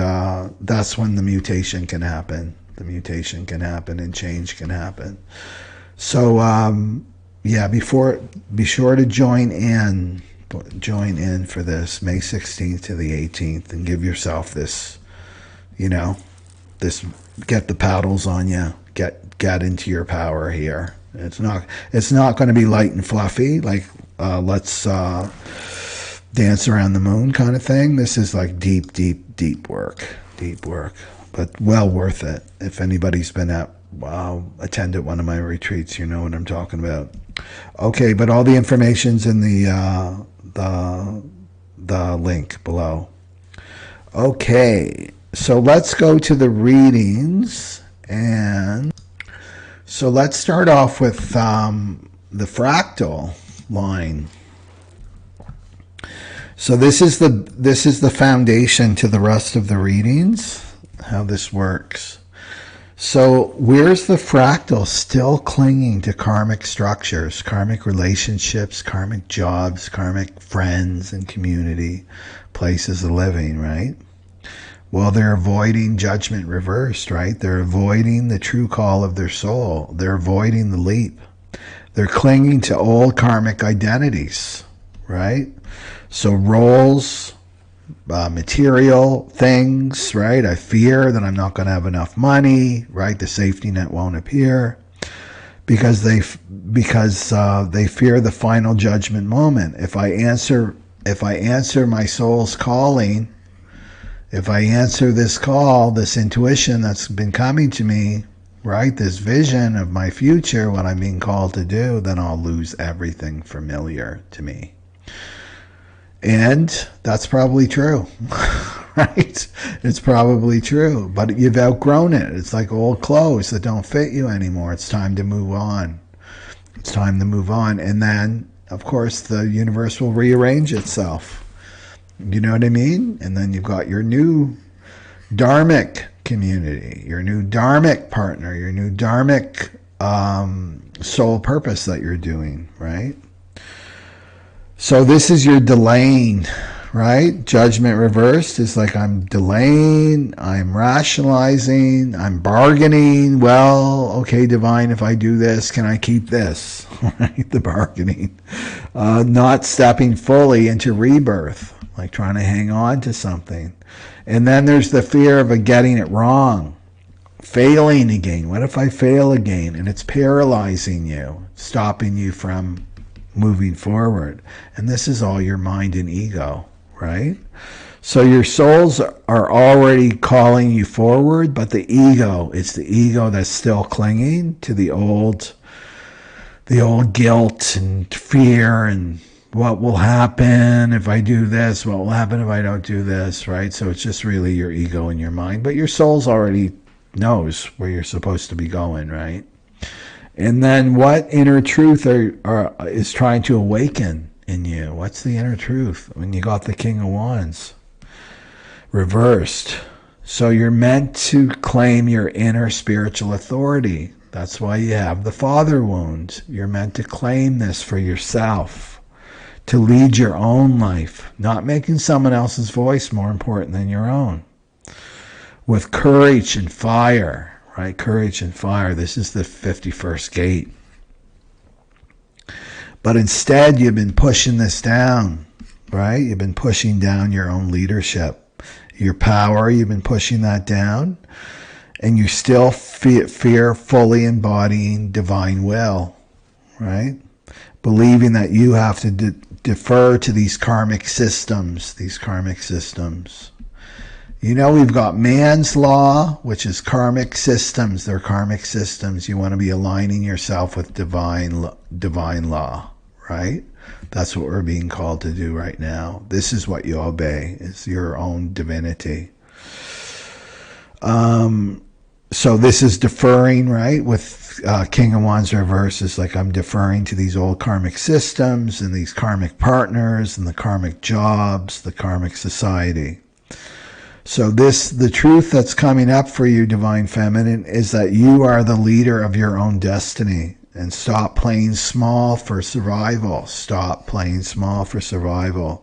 that's when the mutation can happen. And change can happen. So be sure to join in for this May 16th to the 18th, and give yourself this, get the paddles on you, get into your power here. It's not going to be light and fluffy. Like let's dance around the moon kind of thing. This is like deep, deep, deep work. Deep work. But well worth it. If anybody's been attended one of my retreats, you know what I'm talking about. Okay, but all the information's in the link below. Okay, so let's go to the readings, and so let's start off with the fractal line. So this is the foundation to the rest of the readings, how this works. So where's the fractal still clinging to karmic structures, karmic relationships, karmic jobs, karmic friends and community, places of living, right? Well, they're avoiding judgment reversed, right? They're avoiding the true call of their soul. They're avoiding the leap. They're clinging to old karmic identities, right? So roles, material things, right? I fear that I'm not going to have enough money, right? The safety net won't appear because they fear the final judgment moment. If I answer my soul's calling, if I answer this call, this intuition that's been coming to me, right? This vision of my future, what I'm being called to do, then I'll lose everything familiar to me. And that's probably true, right? It's probably true, but you've outgrown it. It's like old clothes that don't fit you anymore. It's time to move on. It's time to move on. And then, of course, the universe will rearrange itself. You know what I mean? And then you've got your new dharmic community, your new dharmic partner, your new dharmic soul purpose that you're doing, right? So this is your delaying, right? Judgment reversed is like I'm delaying, I'm rationalizing, I'm bargaining. Well, okay, divine, if I do this, can I keep this? Right? The bargaining. Not stepping fully into rebirth, like trying to hang on to something. And then there's the fear of getting it wrong, failing again. What if I fail again? And it's paralyzing you, stopping you from moving forward. And this is all your mind and ego, right? So your souls are already calling you forward, but the ego, it's the ego that's still clinging to the old guilt and fear and what will happen if I do this, what will happen if I don't do this, right? So it's just really your ego and your mind, but your soul's already knows where you're supposed to be going, right? And then what inner truth is trying to awaken in you? What's the inner truth? When you got the King of Wands reversed. So you're meant to claim your inner spiritual authority. That's why you have the father wound. You're meant to claim this for yourself, to lead your own life, not making someone else's voice more important than your own. With courage and fire. Right? Courage and fire. This is the 51st gate. But instead, you've been pushing this down, right? You've been pushing down your own leadership. Your power, you've been pushing that down. And you still fear fully embodying divine will, right? Believing that you have to defer to these karmic systems, You know, we've got man's law, which is karmic systems. They're karmic systems. You want to be aligning yourself with divine law, right? That's what we're being called to do right now. This is what you obey, is your own divinity. So this is deferring, right? With King of Wands reverse is like I'm deferring to these old karmic systems and these karmic partners and the karmic jobs, the karmic society. So the truth that's coming up for you, Divine Feminine, is that you are the leader of your own destiny. And stop playing small for survival. Stop playing small for survival.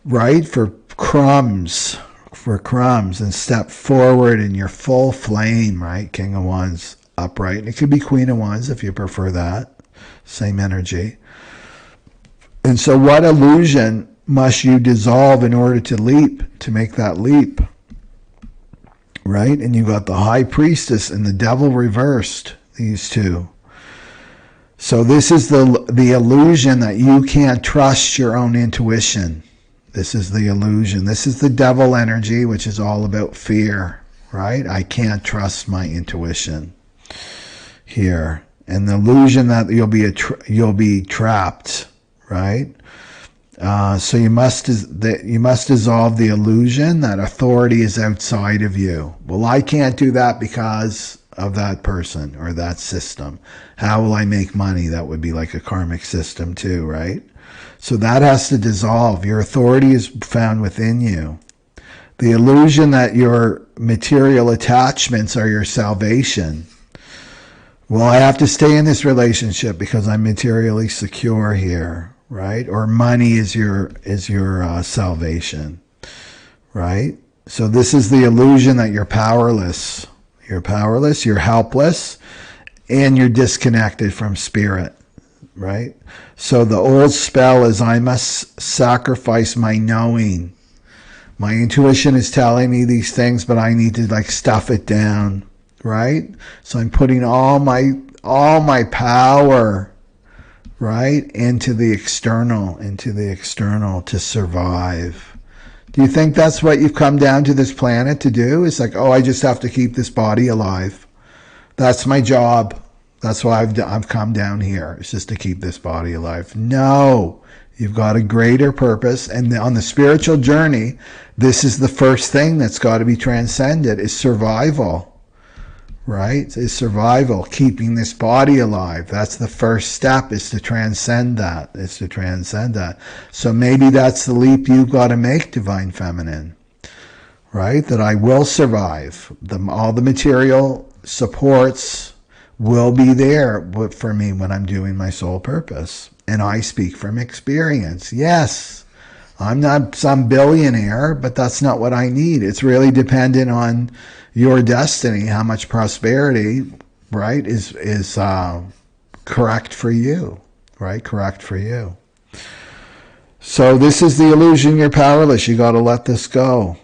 Right? For crumbs. And step forward in your full flame, right? King of Wands upright. And it could be Queen of Wands if you prefer that. Same energy. And so what illusion must you dissolve in order to make that leap, right? And you got the High Priestess and the Devil reversed, these two. So this is the illusion that you can't trust your own intuition. This is the illusion. This is the devil energy, which is all about fear, right? I can't trust my intuition here. And the illusion that you'll be trapped, right? So you must dissolve the illusion that authority is outside of you. Well, I can't do that because of that person or that system. How will I make money? That would be like a karmic system too, right? So that has to dissolve. Your authority is found within you. The illusion that your material attachments are your salvation. Well, I have to stay in this relationship because I'm materially secure here, right? Or money is your salvation, right? So this is the illusion that you're powerless. You're powerless, you're helpless, and you're disconnected from spirit, right? So the old spell is I must sacrifice my knowing. My intuition is telling me these things, but I need to like stuff it down, right? So I'm putting all my power, right, into the external to survive. Do you think that's what you've come down to this planet to do? It's like, oh, I just have to keep this body alive. That's my job. That's why I've come down here. It's just to keep this body alive. No, you've got a greater purpose. And on the spiritual journey, this is the first thing that's got to be transcended, is survival. Right? Is survival, keeping this body alive. That's the first step, is to transcend that. So maybe that's the leap you've got to make, Divine Feminine. Right? That I will survive. All the material supports will be there for me when I'm doing my soul purpose. And I speak from experience. Yes, I'm not some billionaire, but that's not what I need. It's really dependent on your destiny, how much prosperity, right, is correct for you, right? Correct for you. So this is the illusion you're powerless. You got to let this go.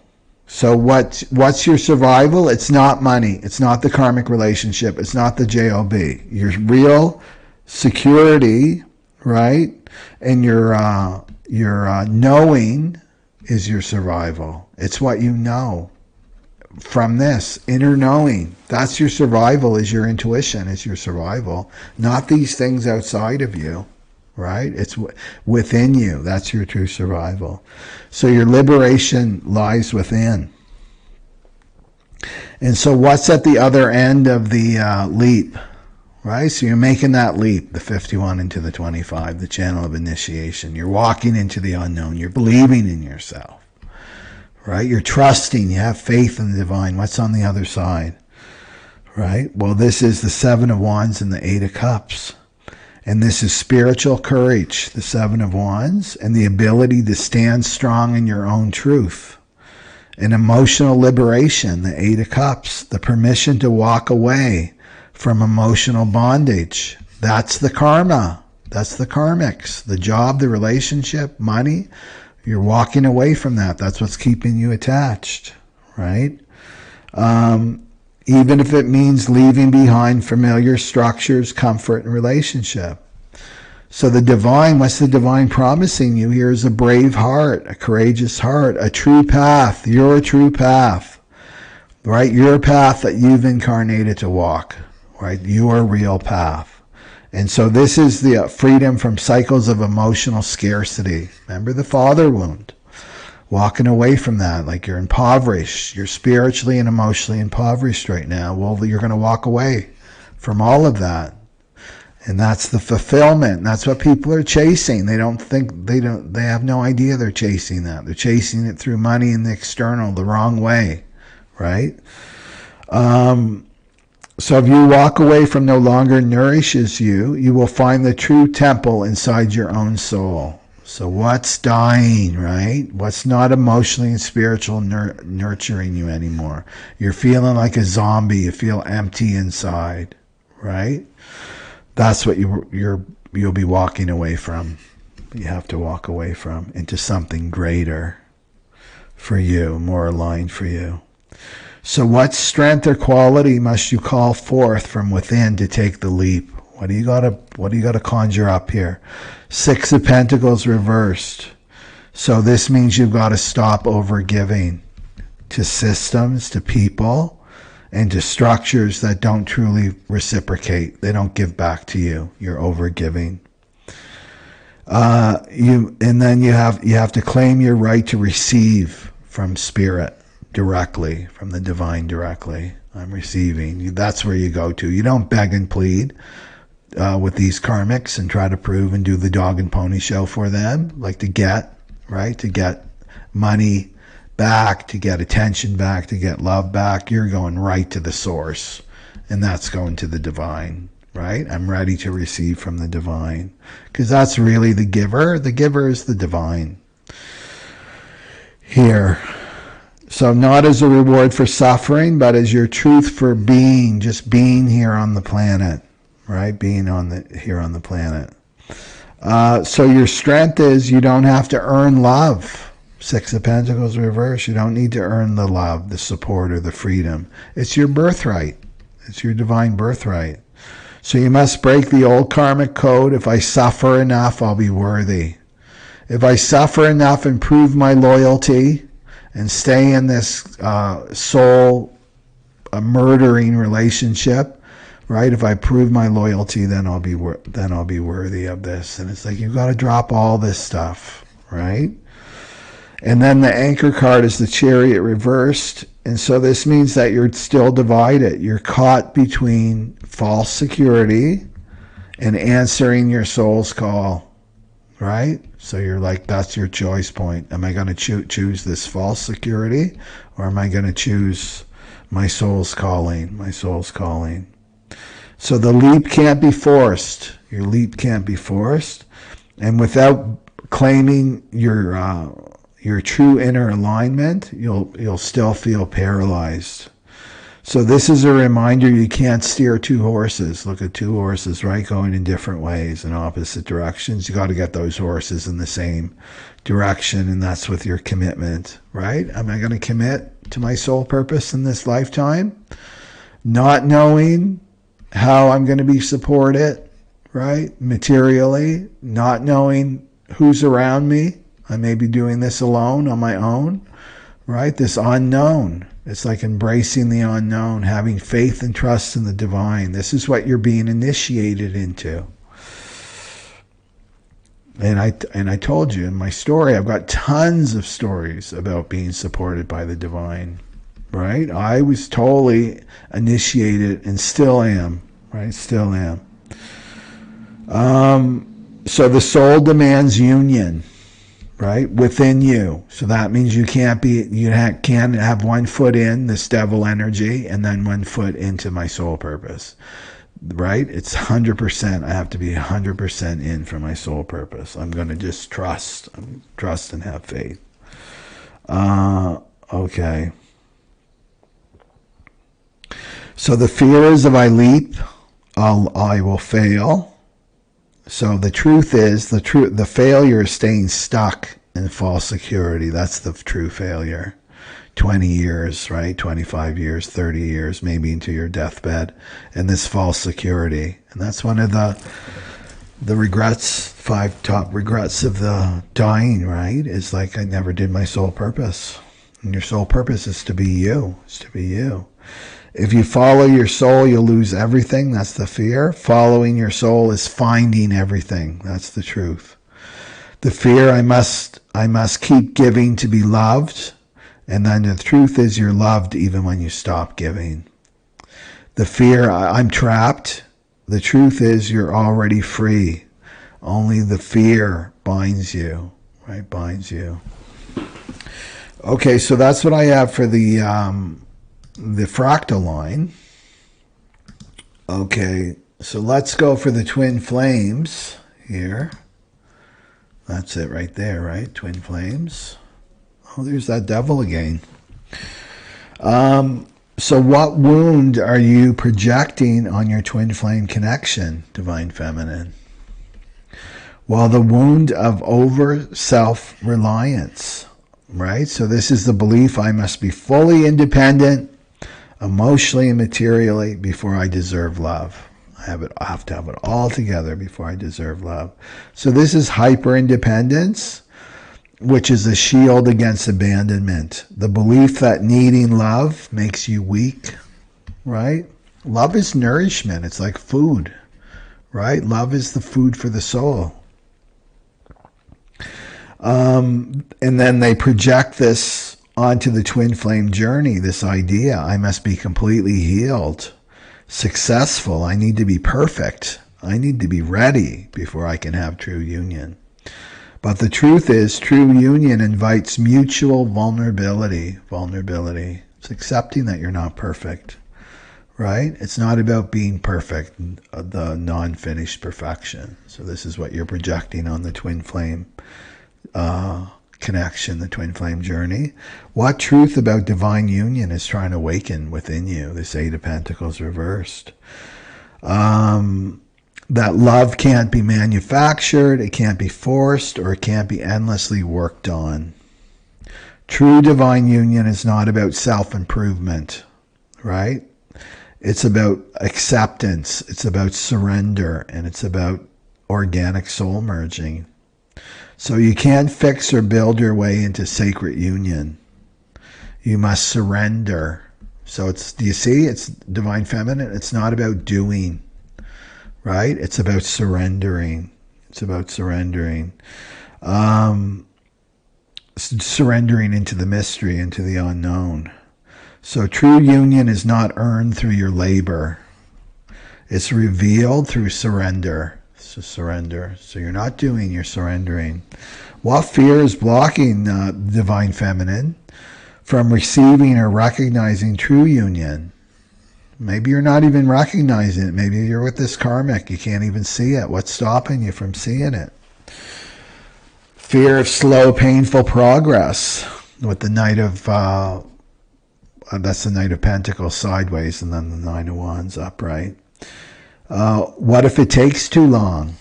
So what's your survival? It's not money. It's not the karmic relationship. It's not the job. Your real security, right, and your knowing is your survival. It's what you know. From this inner knowing, that's your survival, is your intuition, is your survival, not these things outside of you, right? It's within you. That's your true survival. So your liberation lies within. And so what's at the other end of the leap, right? So you're making that leap, the 51 into the 25, the channel of initiation. You're walking into the unknown. You're believing in yourself. Right? You're trusting, you have faith in the divine. What's on the other side? Right? Well, this is the 7 of Wands and the 8 of Cups. And this is spiritual courage, the 7 of Wands, and the ability to stand strong in your own truth. And emotional liberation, the 8 of Cups, the permission to walk away from emotional bondage. That's the karma. That's the karmics. The job, the relationship, money. You're walking away from that. That's what's keeping you attached, right? Even if it means leaving behind familiar structures, comfort, and relationship. So the divine, what's the divine promising you here is a brave heart, a courageous heart, a true path. You're a true path, right? You're a path that you've incarnated to walk, right? Your real path. And so this is the freedom from cycles of emotional scarcity. Remember the father wound. Walking away from that, like you're impoverished. You're spiritually and emotionally impoverished right now. Well, you're going to walk away from all of that. And that's the fulfillment. That's what people are chasing. They have no idea they're chasing that. They're chasing it through money and the external, the wrong way, right? So if you walk away from no longer nourishes you, you will find the true temple inside your own soul. So what's dying, right? What's not emotionally and spiritual nurturing you anymore? You're feeling like a zombie. You feel empty inside, right? That's what you'll be walking away from. You have to walk away from into something greater for you, more aligned for you. So what strength or quality must you call forth from within to take the leap? What do you gotta conjure up here? Six of Pentacles reversed. So this means you've got to stop overgiving to systems, to people, and to structures that don't truly reciprocate. They don't give back to you. You're overgiving. And then you have to claim your right to receive from spirit directly, from the divine directly. I'm receiving. That's where you go to. You don't beg and plead with these karmics and try to prove and do the dog and pony show for them, like to get, right? To get money back, to get attention back, to get love back. You're going right to the source, and that's going to the divine, right? I'm ready to receive from the divine, because that's really the giver. The giver is the divine here. So not as a reward for suffering, but as your truth for being, just being here on the planet, right? Being here on the planet. So your strength is you don't have to earn love. Six of Pentacles reverse. You don't need to earn the love, the support, or the freedom. It's your birthright. It's your divine birthright. So you must break the old karmic code. If I suffer enough, I'll be worthy. If I suffer enough and prove my loyalty and stay in this soul murdering relationship, right? If I prove my loyalty, then I'll be worthy of this. And it's like you've got to drop all this stuff, right? And then the anchor card is the Chariot reversed. And so this means that you're still divided. You're caught between false security and answering your soul's call, right? So you're like, that's your choice point. Am I going to choose this false security, or am I going to choose my soul's calling? My soul's calling. So the leap can't be forced. Your leap can't be forced. And without claiming your true inner alignment, you'll still feel paralyzed. So this is a reminder you can't steer two horses. Look at two horses, right, going in different ways in opposite directions. You got to get those horses in the same direction, and that's with your commitment, right? Am I going to commit to my soul purpose in this lifetime? Not knowing how I'm going to be supported, right, materially, not knowing who's around me. I may be doing this alone, on my own, right? This unknown. It's like embracing the unknown, having faith and trust in the divine. This is what you're being initiated into. And I told you in my story, I've got tons of stories about being supported by the divine, right? I was totally initiated and still am, right? Still am. So the soul demands union, right, within you. So that means you can't have one foot in this devil energy and then one foot into my soul purpose, right? It's 100%. I have to be 100% in for my soul purpose. I'm going to just trust and have faith. Okay. So the fear is if I leap, I will fail. So the truth is, the failure is staying stuck in false security. That's the true failure. 20 years, right? 25 years, 30 years, maybe into your deathbed, and this false security. And that's one of the regrets, 5 top regrets of the dying, right? It's like, I never did my soul purpose. And your soul purpose is to be you. It's to be you. If you follow your soul, you'll lose everything. That's the fear. Following your soul is finding everything. That's the truth. The fear, I must keep giving to be loved. And then the truth is you're loved even when you stop giving. The fear, I'm trapped. The truth is you're already free. Only the fear binds you, right? Binds you. Okay, so that's what I have for the fractal line. Okay, so let's go for the twin flames here. That's it right there, right? Twin flames. Oh, there's that devil again. So what wound are you projecting on your twin flame connection, Divine Feminine? Well, the wound of over self-reliance, right? So this is the belief I must be fully independent, emotionally and materially, before I deserve love. I have to have it all together before I deserve love. So this is hyper-independence, which is a shield against abandonment. The belief that needing love makes you weak, right? Love is nourishment. It's like food, right? Love is the food for the soul. And then they project this onto the twin flame journey, this idea, I must be completely healed, successful, I need to be perfect, I need to be ready before I can have true union. But the truth is, true union invites mutual vulnerability. It's accepting that you're not perfect, right? It's not about being perfect, the non-finished perfection. So this is what you're projecting on the twin flame connection, the twin flame journey. What truth about divine union is trying to awaken within you? This Eight of Pentacles reversed. That love can't be manufactured, it can't be forced, or it can't be endlessly worked on. True divine union is not about self-improvement, right? It's about acceptance, it's about surrender, and it's about organic soul merging. So you can't fix or build your way into sacred union. You must surrender. So it's, do you see, it's divine feminine. It's not about doing, right? It's about surrendering. It's about surrendering. Surrendering into the mystery, into the unknown. So true union is not earned through your labor. It's revealed through surrender. So surrender. So you're not doing, you're surrendering. What fear is blocking divine feminine from receiving or recognizing true union? Maybe you're not even recognizing it. Maybe you're with this karmic. You can't even see it. What's stopping you from seeing it? Fear of slow, painful progress. With the Knight of, that's the Knight of Pentacles sideways, and then the Nine of Wands upright. What if it takes too long?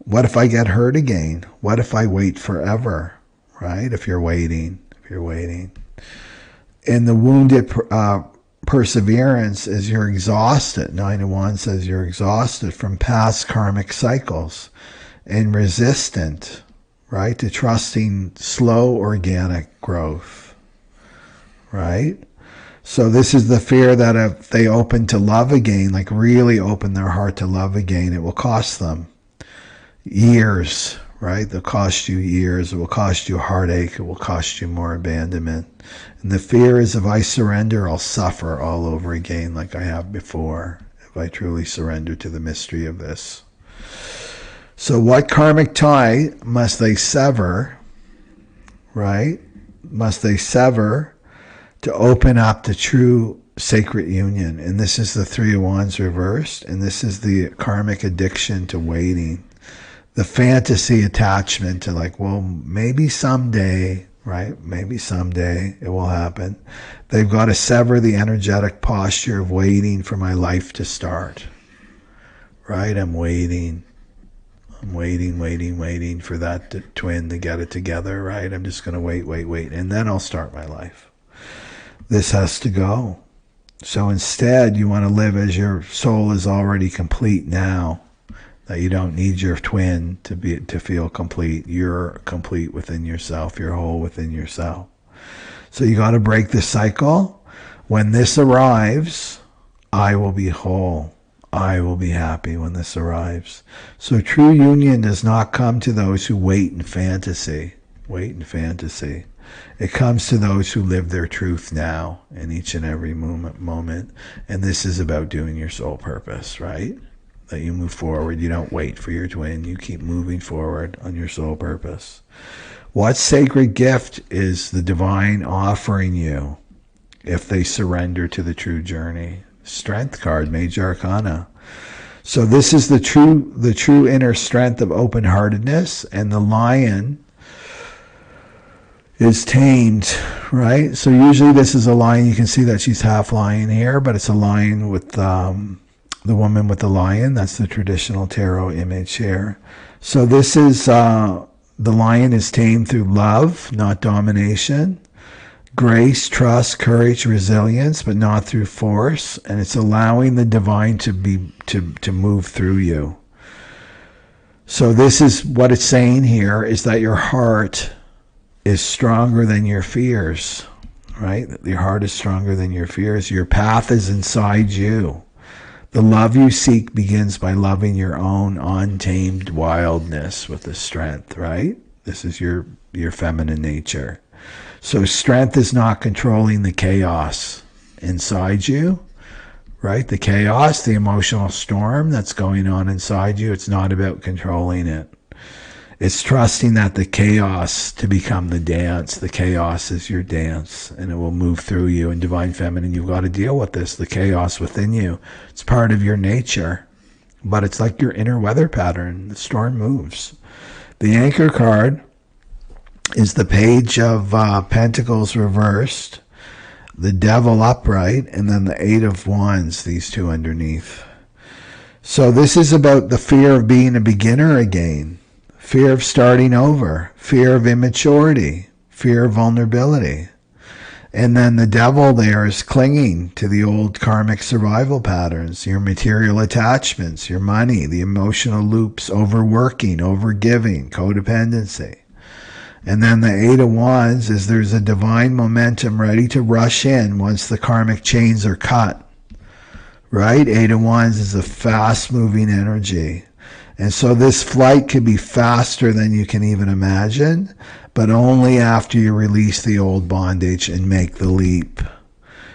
What if I get hurt again? What if I wait forever? Right? If you're waiting. And the wounded perseverance is you're exhausted. Nine of Wands says you're exhausted from past karmic cycles and resistant, right, to trusting slow organic growth, right? So this is the fear that if they open to love again, like really open their heart to love again, it will cost them years, right? It'll cost you years. It will cost you heartache. It will cost you more abandonment. And the fear is if I surrender, I'll suffer all over again like I have before, if I truly surrender to the mystery of this. So what karmic tie must they sever, right? Must they sever to open up the true sacred union? And this is the Three of Wands reversed, and this is the karmic addiction to waiting, the fantasy attachment to like, well, maybe someday, right? Maybe someday it will happen. They've got to sever the energetic posture of waiting for my life to start, right? I'm waiting for that twin to get it together, right? I'm just going to wait, and then I'll start my life. This has to go. So instead, you want to live as your soul is already complete now, that you don't need your twin to feel complete. You're complete within yourself. You're whole within yourself. So you got to break the cycle. When this arrives, I will be whole. I will be happy when this arrives. So true union does not come to those who wait in fantasy. It comes to those who live their truth now in each and every moment. And this is about doing your soul purpose, right? That you move forward. You don't wait for your twin. You keep moving forward on your soul purpose. What sacred gift is the divine offering you if they surrender to the true journey? Strength card, Major Arcana. So this is the true inner strength of open-heartedness, and the lion is tamed, right? So usually this is a lion. You can see that she's half lion here, but it's a lion with the woman with the lion. That's the traditional tarot image here. So this is the lion is tamed through love, not domination. grace, trust, courage, resilience, but not through force. And it's allowing the divine to move through you. So this is what it's saying here, is that your heart is stronger than your fears, right? Your heart is stronger than your fears. Your path is inside you. The love you seek begins by loving your own untamed wildness with the strength, right? This is your feminine nature. So strength is not controlling the chaos inside you, right? The chaos, the emotional storm that's going on inside you, it's not about controlling it. It's trusting that the chaos to become the dance. The chaos is your dance, and it will move through you. In Divine Feminine, you've got to deal with this, the chaos within you. It's part of your nature, but it's like your inner weather pattern. The storm moves. The Anchor card is the Page of Pentacles reversed, the Devil upright, and then the Eight of Wands, these two underneath. So this is about the fear of being a beginner again. Fear of starting over, fear of immaturity, fear of vulnerability. And then the devil there is clinging to the old karmic survival patterns, your material attachments, your money, the emotional loops, overworking, overgiving, codependency. And then the Eight of Wands is there's a divine momentum ready to rush in once the karmic chains are cut. Right? Eight of Wands is a fast-moving energy. And so this flight could be faster than you can even imagine, but only after you release the old bondage and make the leap.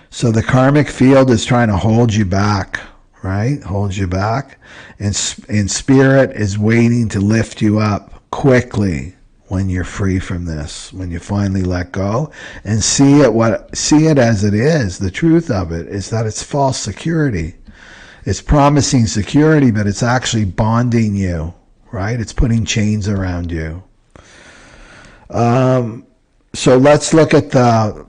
So the karmic field is trying to hold you back, right? Hold you back. And spirit is waiting to lift you up quickly when you're free from this, when you finally let go and see it as it is. The truth of it is that it's false security. It's promising security, but it's actually bonding you, right? It's putting chains around you. So let's look at the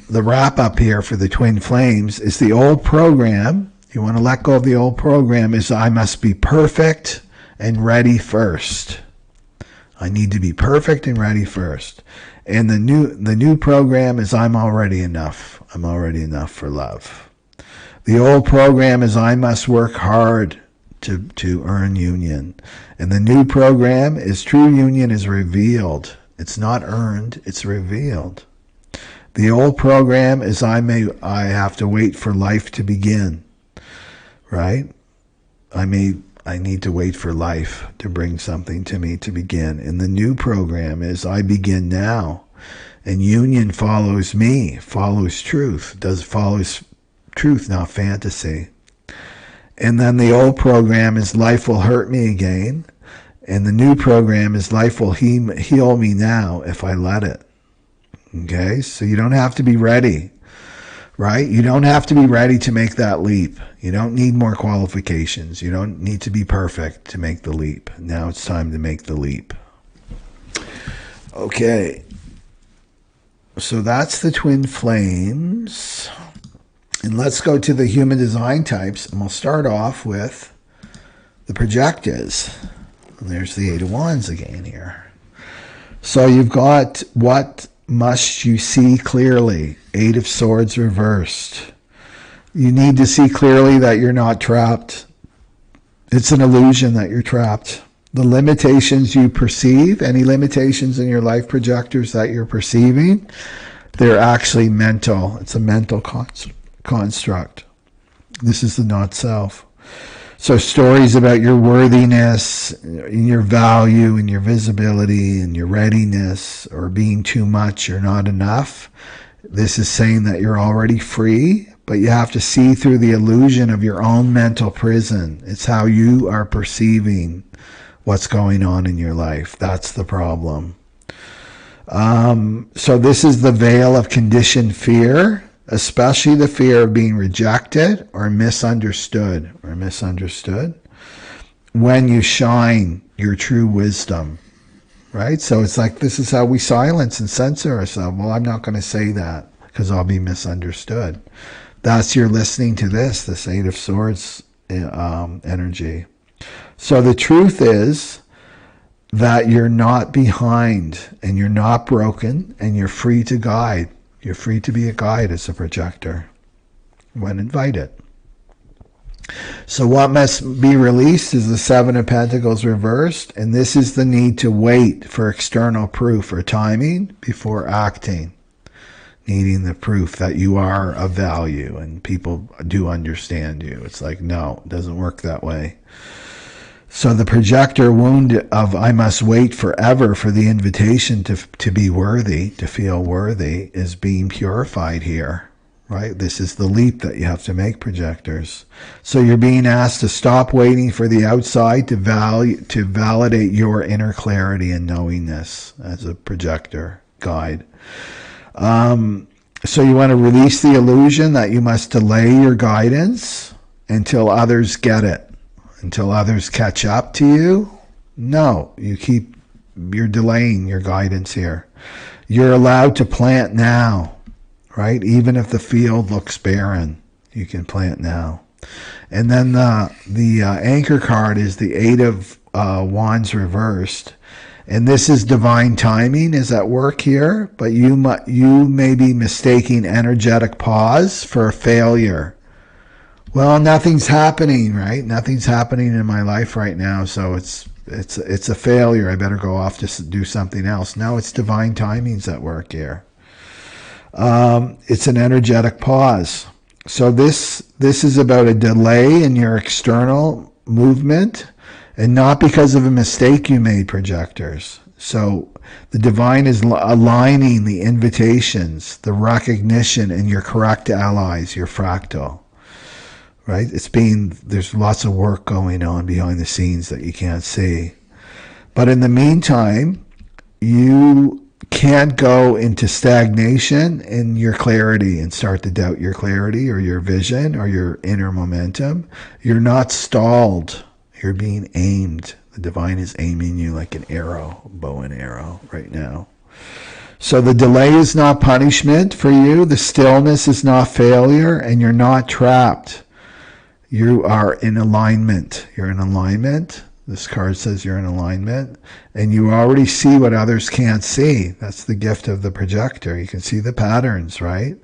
wrap up here for the twin flames. Is the old program. You want to let go of the old program is I must be perfect and ready first. I need to be perfect and ready first. And the new program is I'm already enough. I'm already enough for love. The old program is I must work hard to earn union. And the new program is true union is revealed. It's not earned, it's revealed. The old program is I have to wait for life to begin. Right? I need to wait for life to bring something to me to begin. And the new program is I begin now. And union follows me, follows truth, follows truth, not fantasy. And then the old program is life will hurt me again. And the new program is life will heal me now if I let it. Okay? So you don't have to be ready, right? You don't have to be ready to make that leap. You don't need more qualifications. You don't need to be perfect to make the leap. Now it's time to make the leap. Okay. So that's the twin flames. And let's go to the human design types. And we'll start off with the projectors. And there's the Eight of Wands again here. So you've got what must you see clearly? Eight of Swords reversed. You need to see clearly that you're not trapped. It's an illusion that you're trapped. The limitations you perceive, any limitations in your life projectors that you're perceiving, they're actually mental. It's a mental construct. This is the not self. So stories about your worthiness, and your value, and your visibility, and your readiness, or being too much or not enough. This is saying that you're already free, but you have to see through the illusion of your own mental prison. It's how you are perceiving what's going on in your life. That's the problem. So this is the veil of conditioned fear, especially the fear of being rejected or misunderstood. When you shine your true wisdom, right? So it's like, this is how we silence and censor ourselves. Well, I'm not going to say that because I'll be misunderstood. That's you're listening to this Eight of Swords energy. So the truth is that you're not behind and you're not broken and you're free to guide. You're free to be a guide as a projector when invited. So what must be released is the Seven of Pentacles reversed, and this is the need to wait for external proof or timing before acting. Needing the proof that you are of value and people do understand you. It's like, no, it doesn't work that way. So the projector wound of I must wait forever for the invitation to be worthy, to feel worthy, is being purified here, right? This is the leap that you have to make, projectors. So you're being asked to stop waiting for the outside to validate your inner clarity and knowingness as a projector guide. So you want to release the illusion that you must delay your guidance until others get it, until others catch up to you. No, you're delaying your guidance here. You're allowed to plant now, right? Even if the field looks barren, you can plant now. And then the anchor card is the Eight of Wands reversed. And this is divine timing is at work here, but you may be mistaking energetic pause for a failure. Well, nothing's happening, right? Nothing's happening in my life right now, so it's a failure. I better go off to do something else. No, it's divine timing's at work here. It's an energetic pause. So this is about a delay in your external movement, and not because of a mistake you made, projectors. So the divine is aligning the invitations, the recognition, and your correct allies, your fractal. Right? There's lots of work going on behind the scenes that you can't see. But in the meantime, you can't go into stagnation in your clarity and start to doubt your clarity or your vision or your inner momentum. You're not stalled. You're being aimed. The divine is aiming you like an arrow, bow and arrow right now. So the delay is not punishment for you. The stillness is not failure, and you're not trapped. You are in alignment. You're in alignment. This card says you're in alignment, and you already see what others can't see. That's the gift of the projector. You can see the patterns, right?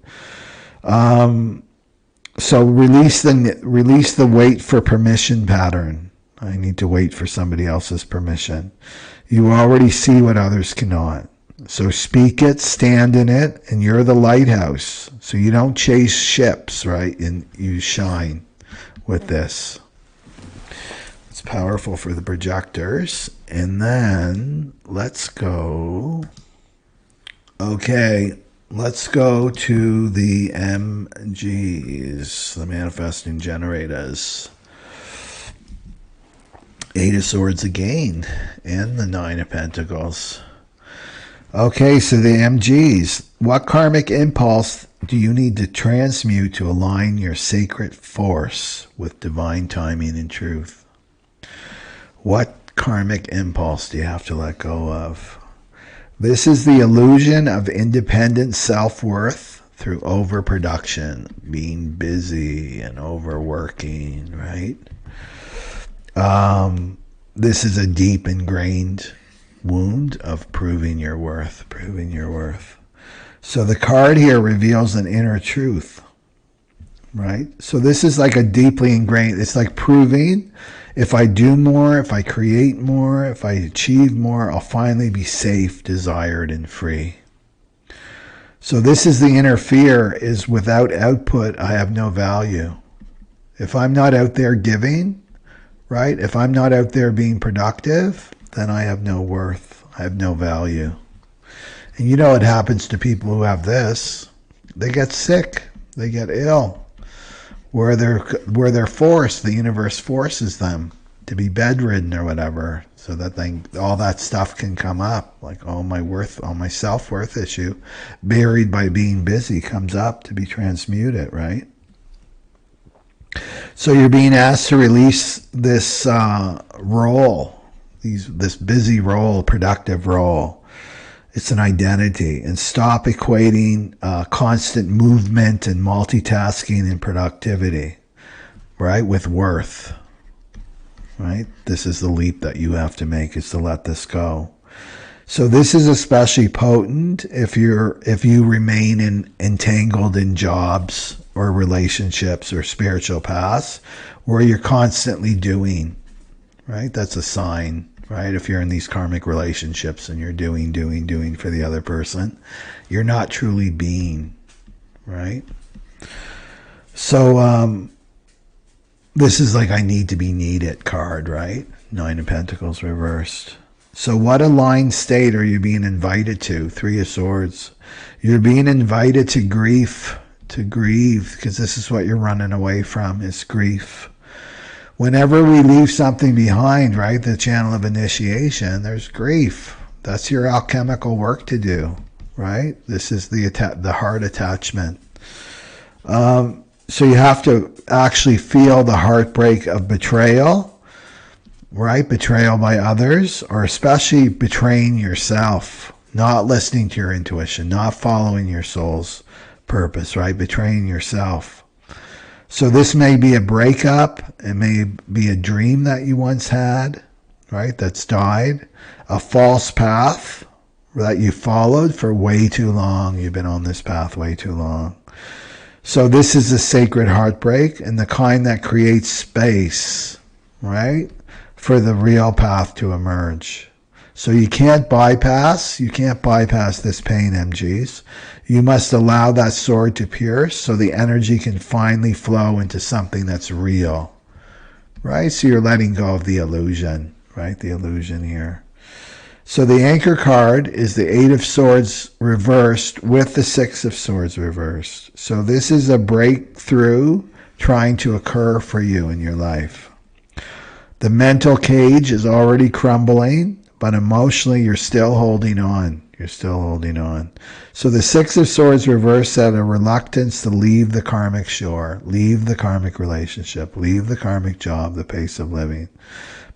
So release the wait for permission pattern. I need to wait for somebody else's permission. You already see what others cannot. So speak it, stand in it, and you're the lighthouse. So you don't chase ships, right? And you shine with this. It's powerful for the projectors. And then let's go. Okay, let's go to the MGs, the manifesting generators. Eight of Swords again, and the Nine of Pentacles. Okay, so the MGs. What karmic impulse do you need to transmute to align your sacred force with divine timing and truth? What karmic impulse do you have to let go of? This is the illusion of independent self-worth through overproduction, being busy and overworking, right? This is a deep ingrained wound of proving your worth. So the card here reveals an inner truth, right? So this is like a deeply ingrained, it's like proving if I do more, if I create more, if I achieve more, I'll finally be safe, desired, and free. So this is the inner fear, is without output, I have no value. If I'm not out there giving, right? If I'm not out there being productive, then I have no worth. I have no value. And you know what happens to people who have this? They get sick. They get ill. Where they're forced, the universe forces them to be bedridden or whatever, so that all that stuff can come up, like all my self-worth issue, buried by being busy, comes up to be transmuted, right? So you're being asked to release this role, this busy role, productive role. It's an identity, and stop equating constant movement and multitasking and productivity, right, with worth, right? This is the leap that you have to make, is to let this go. So this is especially potent if you remain entangled in jobs or relationships or spiritual paths where you're constantly doing, right? That's a sign, right? If you're in these karmic relationships and you're doing for the other person, you're not truly being, right? So this is like I need to be needed card, right? Nine of Pentacles reversed. So what aligned state are you being invited to? Three of Swords. You're being invited to grief, to grieve, because this is what you're running away from, is grief. Whenever we leave something behind, right, the channel of initiation, there's grief. That's your alchemical work to do, right? This is the heart attachment. So you have to actually feel the heartbreak of betrayal, right? Betrayal by others, or especially betraying yourself, not listening to your intuition, not following your soul's purpose, right? Betraying yourself. So this may be a breakup. It may be a dream that you once had, right? That's died. A false path that you followed for way too long. You've been on this path way too long. So this is a sacred heartbreak and the kind that creates space, right, for the real path to emerge. So you can't bypass this pain, MGs. You must allow that sword to pierce so the energy can finally flow into something that's real, right? So you're letting go of the illusion, right? The illusion here. So the anchor card is the Eight of Swords reversed with the Six of Swords reversed. So this is a breakthrough trying to occur for you in your life. The mental cage is already crumbling, but emotionally you're still holding on. You're still holding on. So the Six of Swords reversed said a reluctance to leave the karmic shore, leave the karmic relationship, leave the karmic job, the pace of living.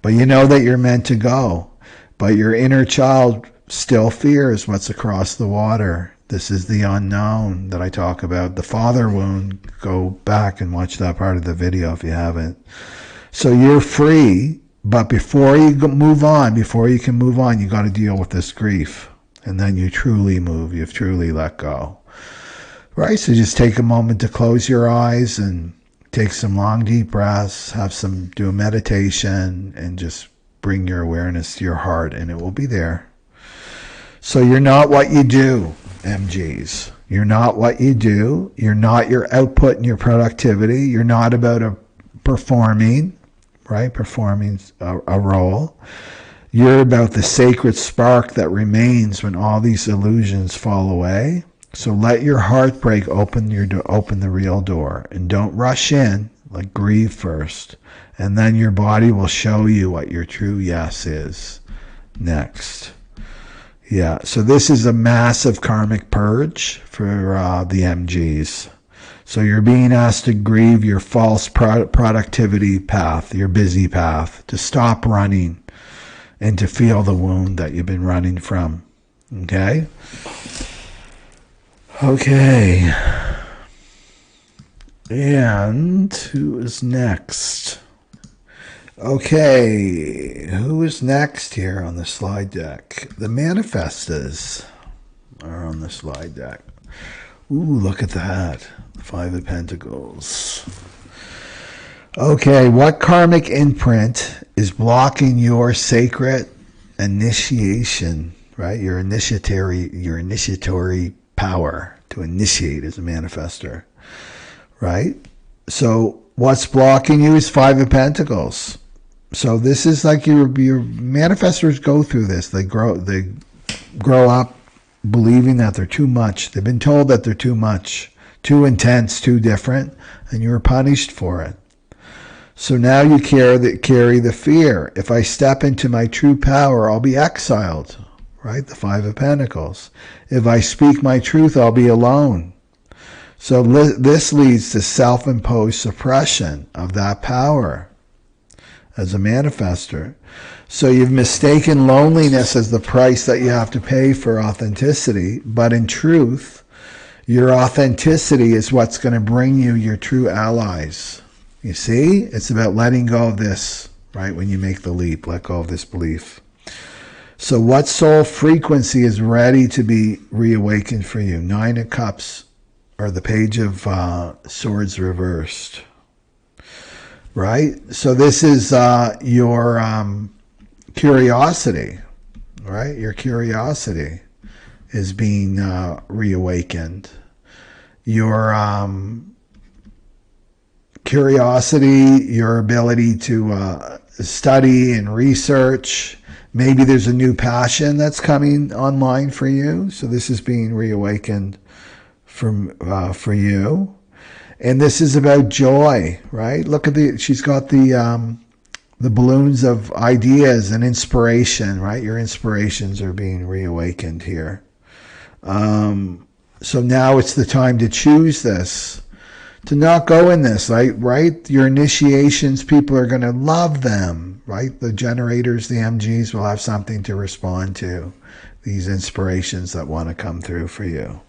But you know that you're meant to go. But your inner child still fears what's across the water. This is the unknown that I talk about. The father wound, go back and watch that part of the video if you haven't. So you're free, but before you move on, before you can move on, you got to deal with this grief. And then you truly move. You've truly let go. Right? So just take a moment to close your eyes and take some long, deep breaths, do a meditation, and just bring your awareness to your heart, and it will be there. So you're not what you do, MGs. You're not what you do. You're not your output and your productivity. You're not about performing, right? Performing a role. You're about the sacred spark that remains when all these illusions fall away. So let your heartbreak open the real door, and don't rush in. Like, grieve first, and then your body will show you what your true yes is next. Yeah, so this is a massive karmic purge for the MGs. So you're being asked to grieve your false productivity path, your busy path, to stop running and to feel the wound that you've been running from. Okay? Okay. And who is next? Okay, who is next here on the slide deck? The Manifestors are on the slide deck. Ooh, look at that. Five of Pentacles. Okay, what karmic imprint is blocking your sacred initiation, right? Your initiatory power to initiate as a manifestor. Right? So what's blocking you is Five of Pentacles. So this is like your manifestors go through this. They grow up believing that they're too much. They've been told that they're too much, too intense, too different, and you're punished for it. So now you carry the fear. If I step into my true power, I'll be exiled. Right? The Five of Pentacles. If I speak my truth, I'll be alone. So this leads to self-imposed suppression of that power as a manifestor. So you've mistaken loneliness as the price that you have to pay for authenticity, but in truth, your authenticity is what's going to bring you your true allies. You see? It's about letting go of this, right? When you make the leap, let go of this belief. So what soul frequency is ready to be reawakened for you? 9 of Cups, or the Page of Swords reversed. Right? So this is your curiosity, right? Your curiosity is being reawakened. Your curiosity, your ability to study and research. Maybe there's a new passion that's coming online for you. So this is being reawakened for you. And this is about joy, right? Look at she's got the balloons of ideas and inspiration, right? Your inspirations are being reawakened here. So now it's the time to choose this, to not go in this, right? Your initiations, people are going to love them, right? The generators, the MGs will have something to respond to, these inspirations that want to come through for you.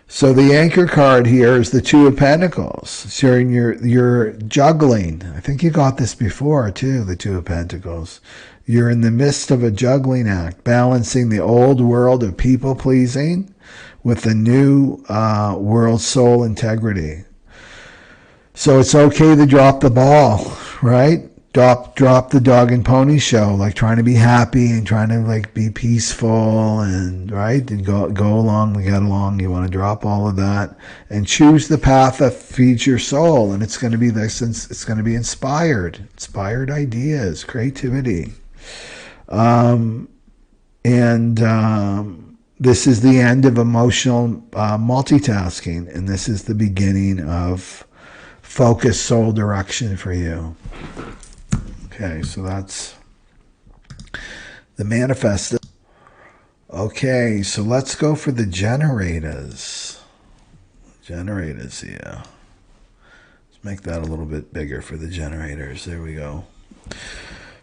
So the anchor card here is the Two of Pentacles. So you're juggling. I think you got this before too, the Two of Pentacles. You're in the midst of a juggling act, balancing the old world of people pleasing with the new world soul integrity. So it's okay to drop the ball, right? Drop the dog and pony show, like trying to be happy and trying to like be peaceful and right and go along, we get along. You want to drop all of that and choose the path that feeds your soul, and it's going to be this. It's going to be inspired ideas, creativity, this is the end of emotional multitasking, and this is the beginning of focused soul direction for you. Okay, so that's the Manifestor. Okay, so let's go for the generators. Generators here. Let's make that a little bit bigger for the generators. There we go.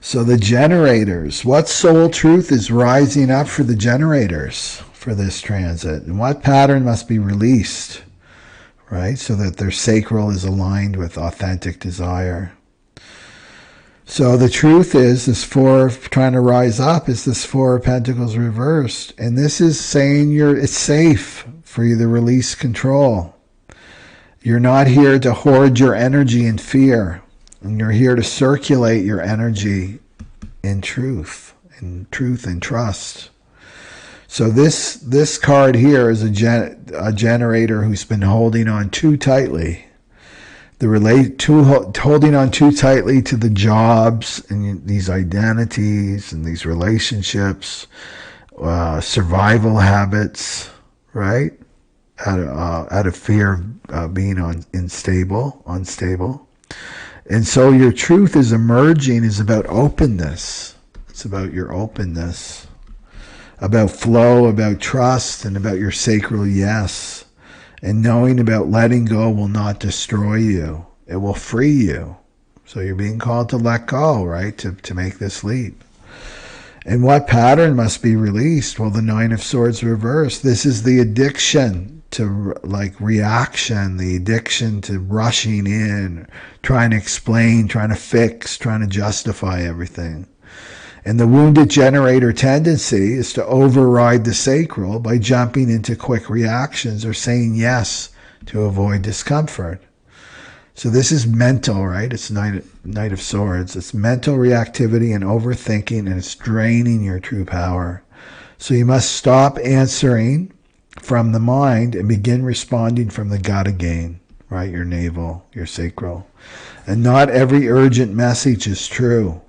So the generators, what soul truth is rising up for the generators for this transit? And what pattern must be released, right? So that their sacral is aligned with authentic desire. So the truth is, this Four trying to rise up is this Four of Pentacles reversed. And this is saying it's safe for you to release control. You're not here to hoard your energy in fear. And you're here to circulate your energy in truth and trust. So this card here is a generator who's been holding on too tightly. Holding on too tightly to the jobs and these identities and these relationships, survival habits, right? Out of fear of being unstable. And so your truth is emerging is about openness. It's about your openness, about flow, about trust, and about your sacral yes. And knowing about letting go will not destroy you. It will free you. So you're being called to let go, right? To make this leap. And what pattern must be released? Well, the Nine of Swords reversed. This is the addiction to like reaction, the addiction to rushing in, trying to explain, trying to fix, trying to justify everything. And the wounded generator tendency is to override the sacral by jumping into quick reactions or saying yes to avoid discomfort. So this is mental, right? It's Knight of Swords. It's mental reactivity and overthinking, and it's draining your true power. So you must stop answering from the mind and begin responding from the gut again, right? Your navel, your sacral. And not every urgent message is true.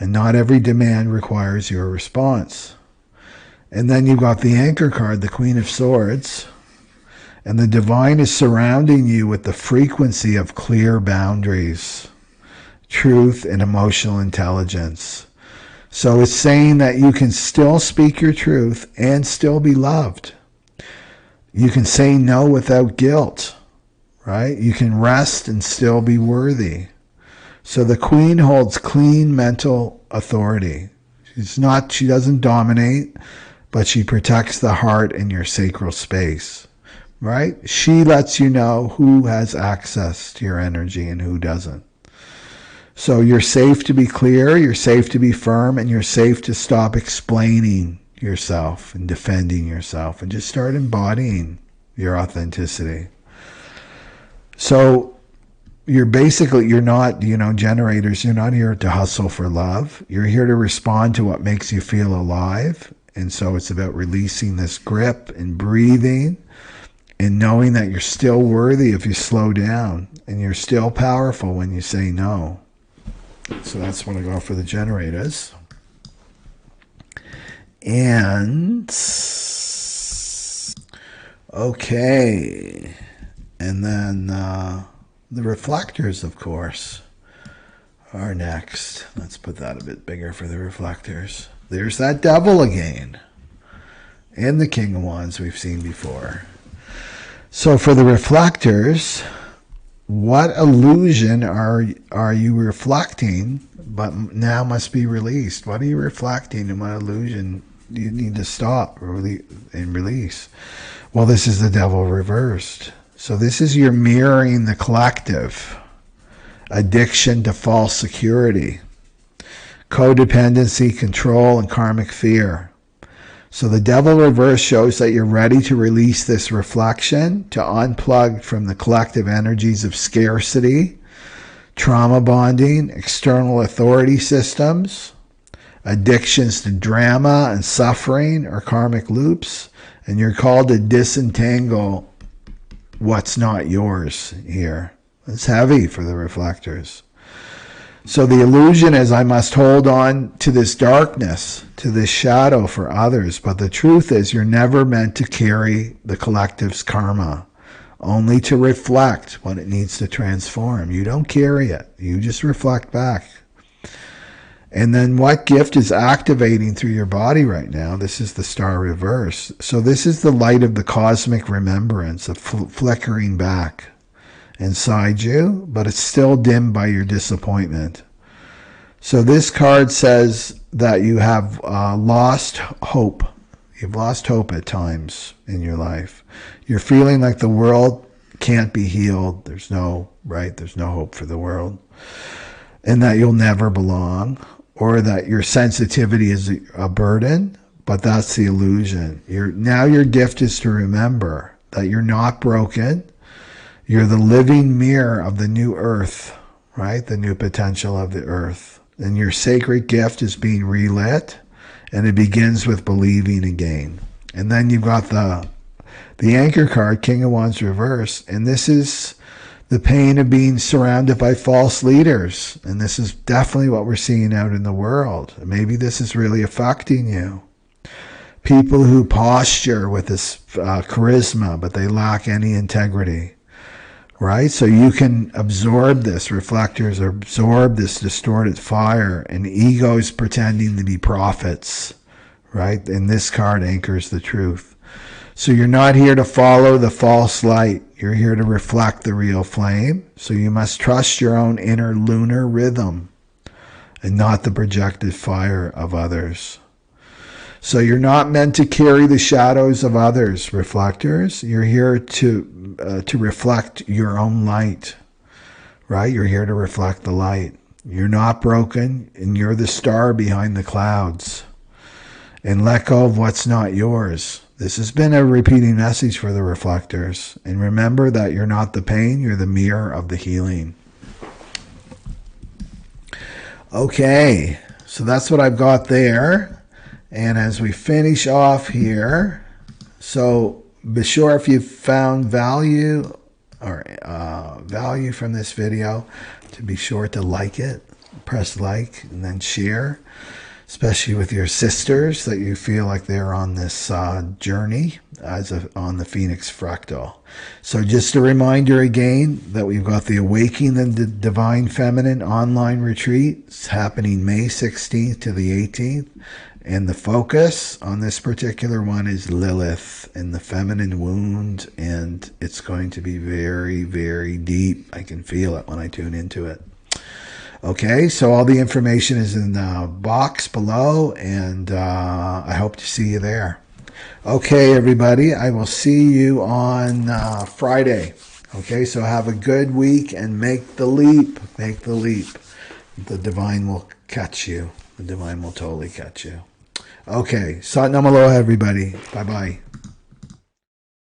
And not every demand requires your response. And then you've got the anchor card, the Queen of Swords. And the divine is surrounding you with the frequency of clear boundaries, truth, and emotional intelligence. So it's saying that you can still speak your truth and still be loved. You can say no without guilt, right? You can rest and still be worthy. So the Queen holds clean mental authority. She doesn't dominate, but she protects the heart and your sacral space, right? She lets you know who has access to your energy and who doesn't. So you're safe to be clear, you're safe to be firm, and you're safe to stop explaining yourself and defending yourself and just start embodying your authenticity. So you're not, generators, you're not here to hustle for love. You're here to respond to what makes you feel alive. And so it's about releasing this grip and breathing and knowing that you're still worthy if you slow down, and you're still powerful when you say no. So that's what I go for the generators. And okay. And then the reflectors, of course, are next. Let's put that a bit bigger for the reflectors. There's that devil again. And the King of Wands we've seen before. So for the reflectors, what illusion are you reflecting, but now must be released? What are you reflecting, and what illusion you need to stop and release? Well, this is the devil reversed. So this is your mirroring the collective. Addiction to false security, codependency, control, and karmic fear. So the devil reverse shows that you're ready to release this reflection, to unplug from the collective energies of scarcity, trauma bonding, external authority systems, addictions to drama and suffering or karmic loops, and you're called to disentangle what's not yours here. It's heavy for the reflectors. So the illusion is, I must hold on to this darkness, to this shadow for others. But the truth is, you're never meant to carry the collective's karma, only to reflect what it needs to transform. You don't carry it. You just reflect back. And then what gift is activating through your body right now? This is the star reverse. So this is the light of the cosmic remembrance of flickering back inside you, but it's still dimmed by your disappointment. So this card says that you have lost hope. You've lost hope at times in your life. You're feeling like the world can't be healed. There's no hope for the world. And that you'll never belong, or that your sensitivity is a burden, but that's the illusion. Now your gift is to remember that you're not broken. You're the living mirror of the new earth, right? The new potential of the earth. And your sacred gift is being relit, and it begins with believing again. And then you've got the anchor card, King of Wands reverse, and this is the pain of being surrounded by false leaders. And this is definitely what we're seeing out in the world. Maybe this is really affecting you. People who posture with this charisma, but they lack any integrity. Right? So you can absorb this. Reflectors absorb this distorted fire, and egos pretending to be prophets. Right? And this card anchors the truth. So you're not here to follow the false light. You're here to reflect the real flame. So you must trust your own inner lunar rhythm and not the projected fire of others. So you're not meant to carry the shadows of others, reflectors. You're here to reflect your own light, right? You're here to reflect the light. You're not broken, and you're the star behind the clouds. And let go of what's not yours. This has been a repeating message for the reflectors. And remember that you're not the pain, you're the mirror of the healing. Okay, so that's what I've got there. And as we finish off here, so be sure if you found value from this video to be sure to like it, press like, and then share, especially with your sisters that you feel like they're on this journey on the Phoenix Fractal. So just a reminder again that we've got the Awakening the Divine Feminine online retreat. It's happening May 16th to the 18th. And the focus on this particular one is Lilith and the feminine wound. And it's going to be very, very deep. I can feel it when I tune into it. Okay, so all the information is in the box below. And I hope to see you there. Okay, everybody. I will see you on Friday. Okay, so have a good week and make the leap. Make the leap. The divine will catch you. The divine will totally catch you. Okay. Sat Nam Aloha, everybody. Bye-bye.